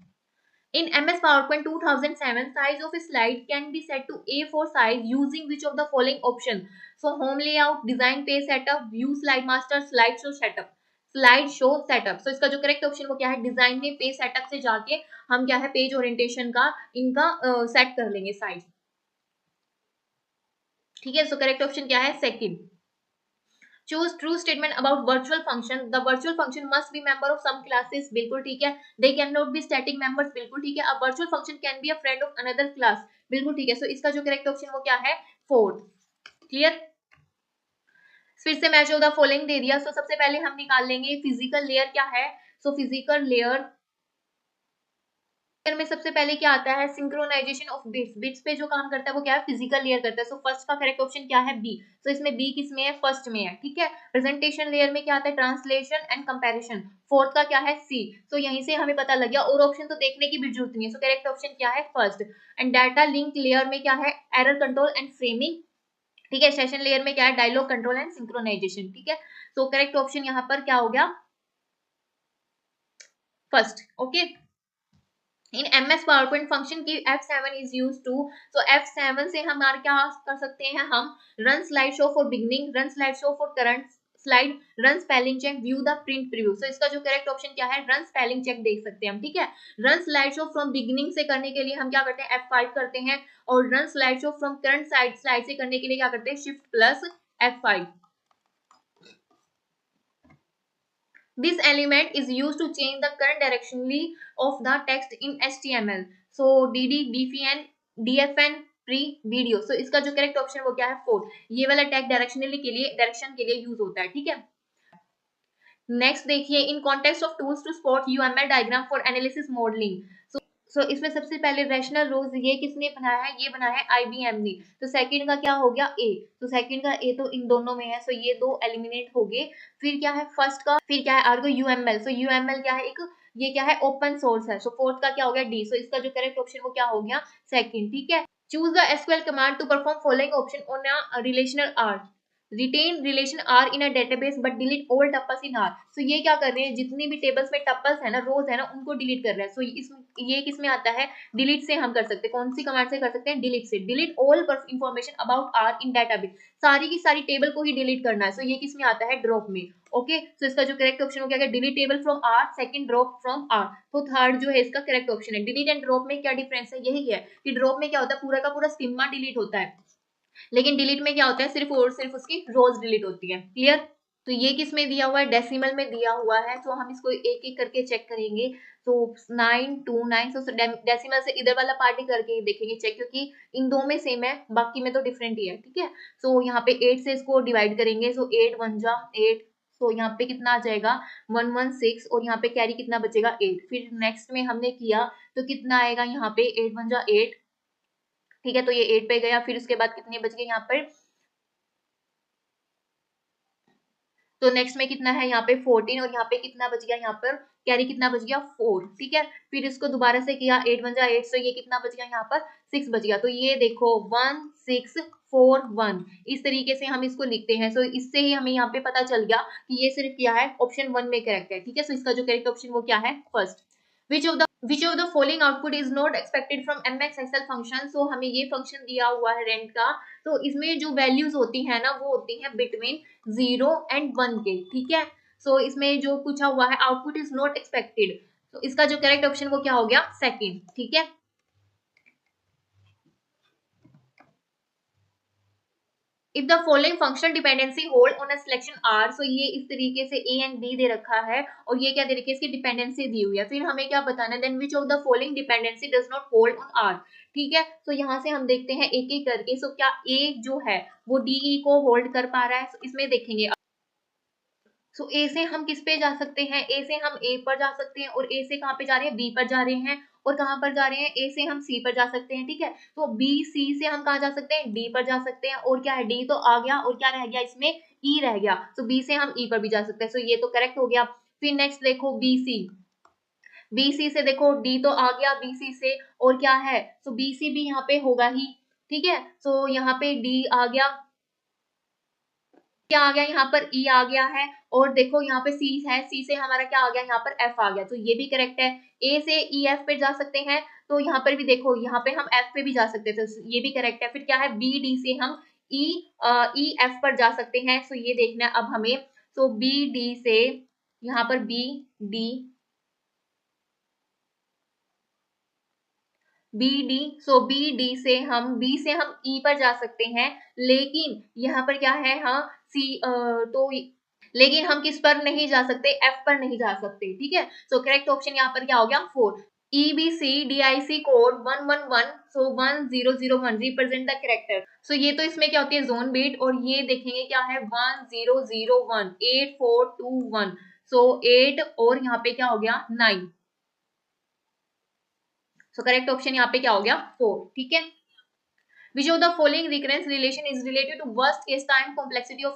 A: In MS PowerPoint 2007, size of a slide can be set to A4 size using which of the following option? So home layout, design page setup, view slide master, slideshow setup. Slide show setup, so इसका जो करेक्ट ऑप्शन वो क्या है, डिजाइन में पेज सेटअप से जाके हम क्या है पेज ओरिएंटेशन का इनका सेट कर लेंगे साइज, ठीक है। सो करेक्ट ऑप्शन क्या है second. Choose true statement about virtual function, the virtual function must be member of some classes, बिल्कुल ठीक है। They can not be static members, बिल्कुल ठीक है। A virtual function can be a friend of another class, बिल्कुल ठीक है। सो इसका जो करेक्ट ऑप्शन वो क्या है फोर्थ, क्लियर। फिर से मैच ऑफ द फॉलोइंग दे दिया। सो सबसे पहले हम निकाल लेंगे फिजिकल लेयर क्या है। सो फिजिकल लेयर में सबसे पहले क्या आता है सिंक्रोनाइजेशन ऑफ बिट्स, बिट्स पे जो काम करता है वो क्या है फिजिकल लेयर करता है। सो फर्स्ट का करेक्ट ऑप्शन क्या है बी, तो इसमें बी किस में है फर्स्ट में है, ठीक है। प्रेजेंटेशन लेयर में क्या आता है ट्रांसलेशन एंड कंपैरिजन, फोर्थ का क्या है सी, तो यहीं से हमें पता लग गया, और ऑप्शन तो देखने की भी जरूरत नहीं है। सो करेक्ट ऑप्शन क्या है first. And data link layer में क्या है एरर कंट्रोल एंड फ्रेमिंग, ठीक है। सेशन लेयर में क्या है डायलॉग कंट्रोल एंड सिंक्रोनाइजेशन, ठीक है। सो करेक्ट ऑप्शन यहाँ पर क्या हो गया फर्स्ट, ओके। इन MS PowerPoint फंक्शन की F7 इज यूज टू, तो F7 से हमारे क्या कर सकते हैं हम run slide show for beginning, run slide show for current slide, run spelling check, view the print preview. So इसका जो करेक्ट ऑप्शन क्या है, रन स्पेलिंग चेक देख सकते हैं हम, ठीक है। Run slide show from beginning से करने के लिए हम क्या करते हैं, F5 करते हैं, और run slide show from current slide से करने के लिए क्या करते हैं, shift plus F5। This element is used to change the current directionally of the text in HTML. So DD, DFN, DFN, pre, video. So इसका जो करेक्ट ऑप्शन वो क्या है, 4। ये वाला टैग डायरेक्शनली के लिए, डायरेक्शन के लिए यूज होता है, ठीक है। नेक्स्ट देखिए, in context of tools to spot UML diagram for analysis modelling. So इसमें सबसे पहले रैशनल रोज ये किसने बनाया है, ये बनाया है IBM ने। तो सेकंड का क्या हो गया, ए। तो सेकंड का ए तो इन दोनों में है, सो ये दो एलिमिनेट हो गए। फिर क्या है फर्स्ट का, फिर क्या है आर्गो यूएमएल। सो यूएमएल क्या है, एक ये क्या है, ओपन सोर्स है। सो फोर्थ का क्या हो गया, डी। सो इसका जो करेक्ट ऑप्शन वो क्या हो गया, सेकंड, ठीक है। Choose the SQL command to perform following option on a relational R. Retain relation R in a database but delete all tuples in R. So ये क्या कर रहे हैं, जितनी भी टेबल्स में टपल्स है ना, रोज है ना, उनको डिलीट कर रहे हैं। सो ये किस में आता है, डिलीट से हम कर सकते हैं। कौन सी कमांड से कर सकते हैं, डिलीट से। Delete all information about R in database, सारी की सारी टेबल को ही डिलीट करना है। सो ये किस में आता है, ड्रॉप में। ओके, सो इसका जो करेक्ट ऑप्शन हो गया, delete table from R, second drop from R. तो थर्ड जो है इसका करेक्ट ऑप्शन है। डिलीट एंड ड्रॉप में क्या डिफरेंस है, यही है कि ड्रॉप में क्या होता है, पूरा का पूरा स्कीमा डिलीट होता है, लेकिन डिलीट में क्या होता है, सिर्फ और सिर्फ उसकी रोज डिलीट होती है। क्लियर। तो ये किस में दिया हुआ है, डेसिमल में दिया हुआ है। तो हम इसको एक एक करके चेक करेंगे। तो 929, तो डेसिमल से इधर वाला पार्ट ही करके देखेंगे चेक, क्योंकि इन दो में सेम है, बाकी में तो डिफरेंट ही है, ठीक है। सो यहाँ पे 8 से इसको डिवाइड करेंगे। सो 8 1 जा 8। सो यहाँ पे कितना आ जाएगा, 116, और यहाँ पे कैरी कितना बचेगा, 8। फिर नेक्स्ट में हमने किया तो कितना आएगा, यहाँ पे 8 1 जा 8, ठीक है। तो ये 8 पे गया। फिर उसके बाद कितने बच गए यहाँ पर, तो नेक्स्ट में कितना है यहाँ पे 14, और यहाँ पे कितना बच गया, यहाँ पर कैरी कितना बच गया, 4, ठीक है। फिर इसको दोबारा से किया, 8 1 जा 8, तो ये कितना बच गया, यहाँ पर 6 बच गया। तो ये देखो 1 6 4 1, इस तरीके से हम इसको लिखते हैं। सो इससे ही हमें यहाँ पे पता चल गया कि ये सिर्फ क्या है, ऑप्शन 1 में करेक्ट है, ठीक है। सो इसका जो करेक्ट ऑप्शन वो क्या है, first. Which of the following output is not expected from MX Excel function. So हमें ये फंक्शन दिया हुआ है रेंट का, तो इसमें जो वैल्यूज होती है ना, वो होती है बिटवीन 0 एंड 1 के, ठीक है। सो इसमें जो पूछा हुआ है, आउटपुट इज नॉट एक्सपेक्टेड, तो इसका जो करेक्ट ऑप्शन वो क्या हो गया, सेकंड, ठीक है। If the following function dependency hold on a selection R. So ये इस तरीके से ए एंड बी दे रखा है, और ये क्या दे रखी है, इसकी डिपेंडेंसी दी हुई है। फिर हमें क्या बताना है, then which of the following dependency does not hold on R, ठीक है। तो यहाँ से हम देखते हैं एक एक करके। सो क्या ए जो है वो डी को होल्ड कर पा रहा है, इसमें देखेंगे। सो ए से हम किस पे जा सकते हैं, ए से हम ए पर जा सकते हैं, और ए से कहाँ पे जा रहे हैं, बी पर जा रहे हैं, और कहाँ पर जा रहे हैं, ए से हम सी पर जा सकते हैं, ठीक है। तो बी सी से हम कहाँ जा सकते हैं, डी पर जा सकते हैं, और क्या है, डी तो आ गया, और क्या रह गया इसमें, ई रह गया। तो बी से हम ई पर भी जा सकते हैं। सो ये तो करेक्ट हो गया। फिर नेक्स्ट देखो बी सी, बी सी से देखो डी तो आ गया बी सी से, और क्या है, सो बी सी भी यहाँ पे होगा ही, ठीक है। सो यहाँ पे डी आ गया, क्या आ गया, यहाँ पर ई आ गया है, और देखो यहाँ पे सी है, सी से हमारा क्या आ गया, यहाँ पर एफ आ गया। तो ये भी करेक्ट है। ए से ई एफ पे जा सकते हैं, तो यहाँ पर भी देखो, यहाँ पे हम एफ पे भी जा सकते थे, तो ये भी करेक्ट है। फिर क्या है, बी डी से हम ई ई एफ पर जा सकते हैं। सो ये देखना है अब हमें। सो बी डी से यहाँ पर बी डी, बी डी, सो बी से हम ई पर जा सकते हैं, लेकिन यहाँ पर क्या है, हाँ सी, तो लेकिन हम किस पर नहीं जा सकते, एफ पर नहीं जा सकते, ठीक है। सो करेक्ट ऑप्शन यहाँ पर क्या हो गया, 4। EBC DIC code 111, so 1001 represent the character. So ये तो इसमें क्या होती है, जोन बीट, और ये देखेंगे क्या है, 1001 8421। सो 8, और यहाँ पे क्या हो गया, 9। सो करेक्ट ऑप्शन यहाँ पे क्या हो गया, 4, ठीक है। Which of the following recurrence relation is related to worst case time complexity of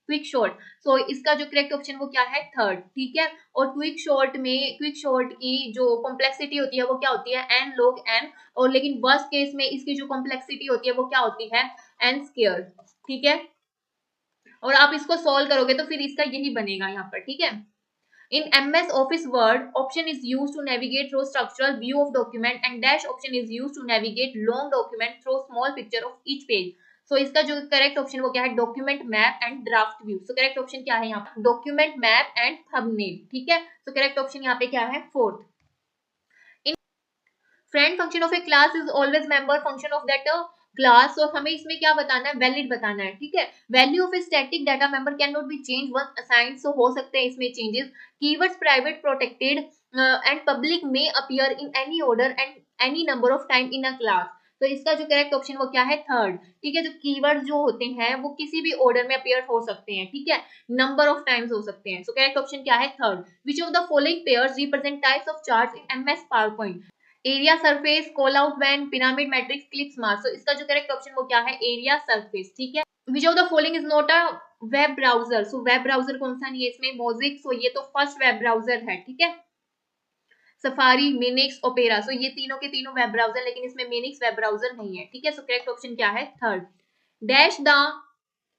A: quick sort. So इसका जो करेक्ट ऑप्शन वो क्या है, थर्ड, ठीक है। और क्विक शॉर्ट की जो कॉम्प्लेक्सिटी होती है वो क्या होती है, n log n, और लेकिन वर्स्ट केस में इसकी जो कॉम्प्लेक्सिटी होती है वो क्या होती है, n स्क्वायर, ठीक है। और आप इसको सॉल्व करोगे तो फिर इसका यही बनेगा यहाँ पर, ठीक है। In MS Office Word, option is used to navigate through structural view of document, and dash option is used to navigate long document through small picture of each page. सो इसका जो करेक्ट ऑप्शन वो क्या है, document map and draft view. So correct option क्या है यहाँ पर, डॉक्यूमेंट मैप एंड थंबनेल, ठीक है। सो करेक्ट ऑप्शन यहाँ पे क्या है, fourth. Friend function of A class is always member function of that class. और हमें इसमें क्या बताना है, वैलिड बताना है, ठीक है। Value of a static data member can not be change once assigned, so हो सकते हैं इसमें changes. Keywords private protected and public में appear in any order and any number of time in a class. तो इसका जो करेक्ट ऑप्शन वो क्या है, थर्ड, ठीक है। जो कीवर्ड जो होते हैं वो किसी भी ऑर्डर में अपीयर हो सकते हैं, ठीक है, नंबर ऑफ टाइम्स हो सकते हैं। सो करेक्ट ऑप्शन क्या है, third. Which of the following pairs represent types of charts in MS PowerPoint, area surface, call out Venn, pyramid matrix, clips mark. So इसका जो करेक्ट ऑप्शन वो क्या है, एरिया सरफेस, ठीक है। Which of the following is not a web browser, so web browser कौन सा नहीं है इसमें, मोजिक। सो ये तो फर्स्ट वेब ब्राउजर है, ठीक है। सफारी, मिनिक्स, ओपेरा, सो ये तीनों के तीनों वेब ब्राउजर, लेकिन इसमें मिनिक्स वेब ब्राउजर नहीं है, ठीक है। सो करेक्ट ऑप्शन क्या है, third. Dash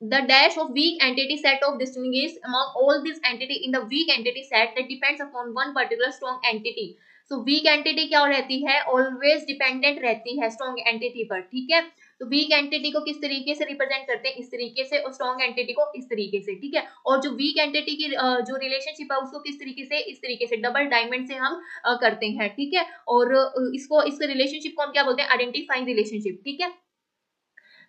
A: the dash of weak entity set of distinguished among all these entity in the weak entity set that depends upon one particular strong entity. So weak entity क्या रहती है, always dependent रहती है strong entity पर, ठीक है। तो weak entity को किस तरीके से रिप्रेजेंट करते हैं, इस तरीके से, और strong entity को इस तरीके से, ठीक है। और जो weak entity की जो रिलेशनशिप है उसको किस तरीके से, इस तरीके से डबल डायमंड से हम करते हैं, ठीक है। और इसको, इस रिलेशनशिप को हम क्या बोलते हैं, आइडेंटिफाइंग रिलेशनशिप, ठीक है।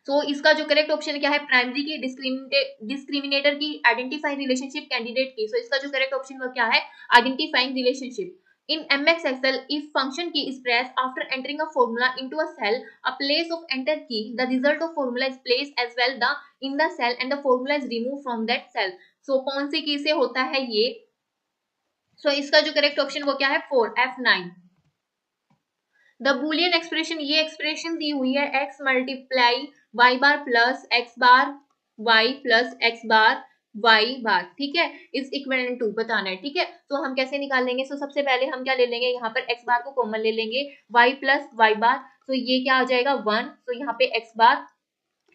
A: सो इसका जो करेक्ट ऑप्शन क्या है, प्राइमरी की डिस्क्रिमिनेटर की आइडेंटिफाइंग रिलेशनशिप कैंडिडेट की। सो इसका जो करेक्ट ऑप्शन वो क्या है, identifying relationship. In MX Excel, if function key is pressed after entering a formula into a cell, a place of enter key, the result of formula is placed as well the in the cell and the formula is removed from that cell. So कौन सी की से होता है ये, so इसका जो करेक्ट ऑप्शन वो क्या है, 4, F9। द बुलियन एक्सप्रेशन, ये एक्सप्रेशन दी हुई है, x multiply Y bar plus x बार वाई प्लस एक्स बार वाई बार, ठीक है, इज इक्विवेलेंट टू बताना है, ठीक है। तो हम कैसे निकालेंगे, सो सबसे पहले हम क्या ले लेंगे, यहाँ पर x बार को कॉमन ले लेंगे, y प्लस वाई बार, तो ये क्या आ जाएगा 1, तो यहाँ पे x बार,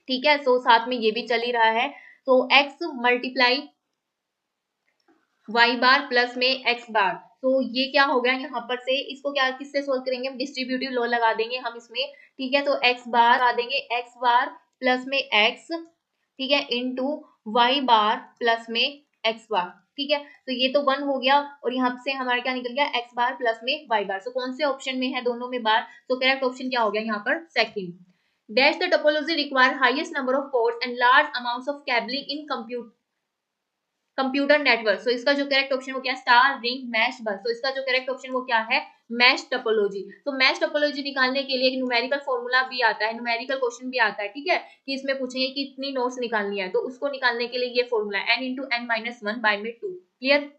A: ठीक है। सो साथ में ये भी चल ही रहा है, तो x मल्टीप्लाई y बार प्लस में x बार, तो ये क्या हो गया यहाँ पर से, इसको क्या किससे सोल्व करेंगे, हम डिस्ट्रीब्यूटिव लॉ लगा देंगे हम इसमें, ठीक है। तो x बार लगा देंगे, x बार प्लस में x, ठीक है, इनटू y बार प्लस में x बार, ठीक है। तो ये तो 1 हो गया, और यहाँ से हमारा क्या निकल गया, x बार प्लस में y बार। सो कौन से ऑप्शन में है, दोनों में बार, तो करेक्ट ऑप्शन क्या हो गया यहाँ पर, second. Dash the topology require highest number of ports and large amounts of cabling in computer network. So इसका जो करेक्ट ऑप्शन वो क्या है, स्टार, रिंग, मैश, बस। तो इसका जो करेक्ट ऑप्शन वो क्या है, मैश टोपोलॉजी। तो मैश टोपोलॉजी निकालने के लिए एक न्यूमेरिकल फॉर्मूला भी आता है, न्यूमेरिकल क्वेश्चन भी आता है, ठीक है, कि इसमें पूछेंगे कि इतनी नोट्स निकालनी है, तो उसको निकालने के लिए ये formula n into n minus 1 by में 2, clear.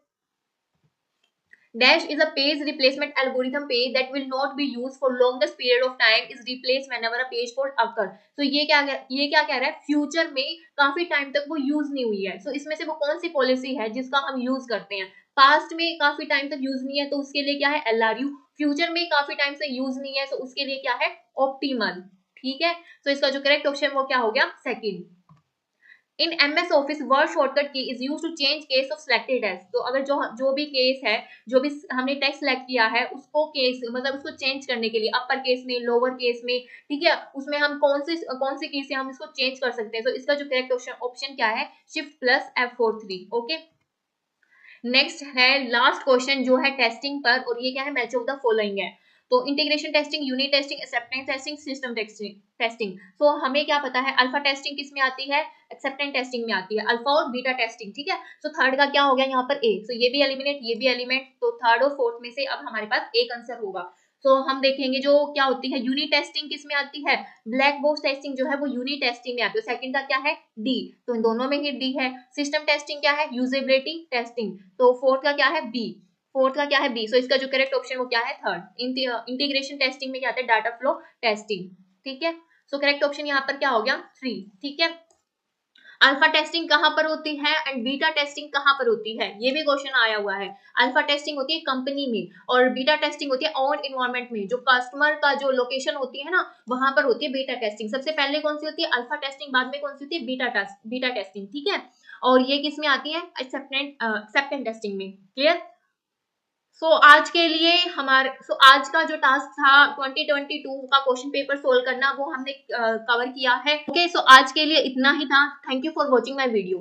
A: Dash is a page replacement algorithm. Page that will not be used for longest period of time is replaced whenever a page fault occur. So ये क्या कह रहा है, फ्यूचर में काफी टाइम तक वो यूज नहीं हुई है। So इसमें से वो कौन सी पॉलिसी है जिसका हम यूज करते हैं, पास्ट में काफी टाइम तक यूज नहीं है तो उसके लिए क्या है, LRU। फ्यूचर में काफी टाइम से यूज नहीं है तो उसके लिए क्या है, ऑप्टिमल, ठीक है। तो इसका जो करेक्ट ऑप्शन वो क्या हो गया, second. In MS office word shortcut key is use to change case of selected edge. तो अगर जो भी केस है, जो भी हमने टेक्स्ट सिलेक्ट किया है उसको केस, मतलब उसको चेंज करने के लिए अपर केस में, लोअर केस में, ठीक है, उसमें हम कौन से केस से हम इसको चेंज कर सकते हैं। तो इसका जो करेक्ट ऑप्शन क्या है, shift plus F43, okay. Next है लास्ट क्वेश्चन जो है टेस्टिंग पर, और ये क्या है, मैच ऑफ द फॉलोइंग है। तो integration testing, unit testing, acceptance testing, system testing. तो हमें क्या पता है, अल्फा टेस्टिंग किस में आती है, एक्सेप्टेंस टेस्टिंग में आती है, अल्फा और बीटा टेस्टिंग, ठीक है। तो थर्ड का क्या हो गया यहाँ पर ए, तो ये भी एलिमिनेट, ये भी एलिमेंट, तो थर्ड और फोर्थ में से अब हमारे पास एक आंसर होगा। तो हम देखेंगे जो क्या होती है, यूनिट टेस्टिंग किस में आती है, ब्लैक बॉक्स टेस्टिंग जो है वो यूनिट टेस्टिंग में आती है। सेकंड का क्या है, डी, तो इन दोनों में ही डी है। सिस्टम टेस्टिंग क्या है, यूजेबिलिटी टेस्टिंग, तो फोर्थ का क्या है, बी, फोर्थ का क्या है, बी। सो इसका जो करेक्ट ऑप्शन वो क्या है, थर्ड। इंटीग्रेशन टेस्टिंग में क्या आता है, डाटा फ्लो टेस्टिंग, ठीक है। सो करेक्ट ऑप्शन यहाँ पर क्या हो गया, 3, ठीक है। अल्फा टेस्टिंग कहां पर होती है एंड बीटा टेस्टिंग कहां पर होती है, ये भी क्वेश्चन आया हुआ है। अल्फा टेस्टिंग होती है कंपनी में, और बीटा टेस्टिंग होती है ऑन एनवायरनमेंट में, जो कस्टमर का जो लोकेशन होती है ना, वहां पर होती है बीटा टेस्टिंग। सबसे पहले कौन सी होती है, अल्फा टेस्टिंग, बाद में कौन सी होती है, बीटा टेस्टिंग, ठीक है। और ये किस में आती है, एक्सेप्टेंस टेस्टिंग में, क्लियर। आज के लिए आज का जो टास्क था 2022 का क्वेश्चन पेपर सोल्व करना, वो हमने कवर किया है। ओके, सो आज के लिए इतना ही था। Thank you for watching my video.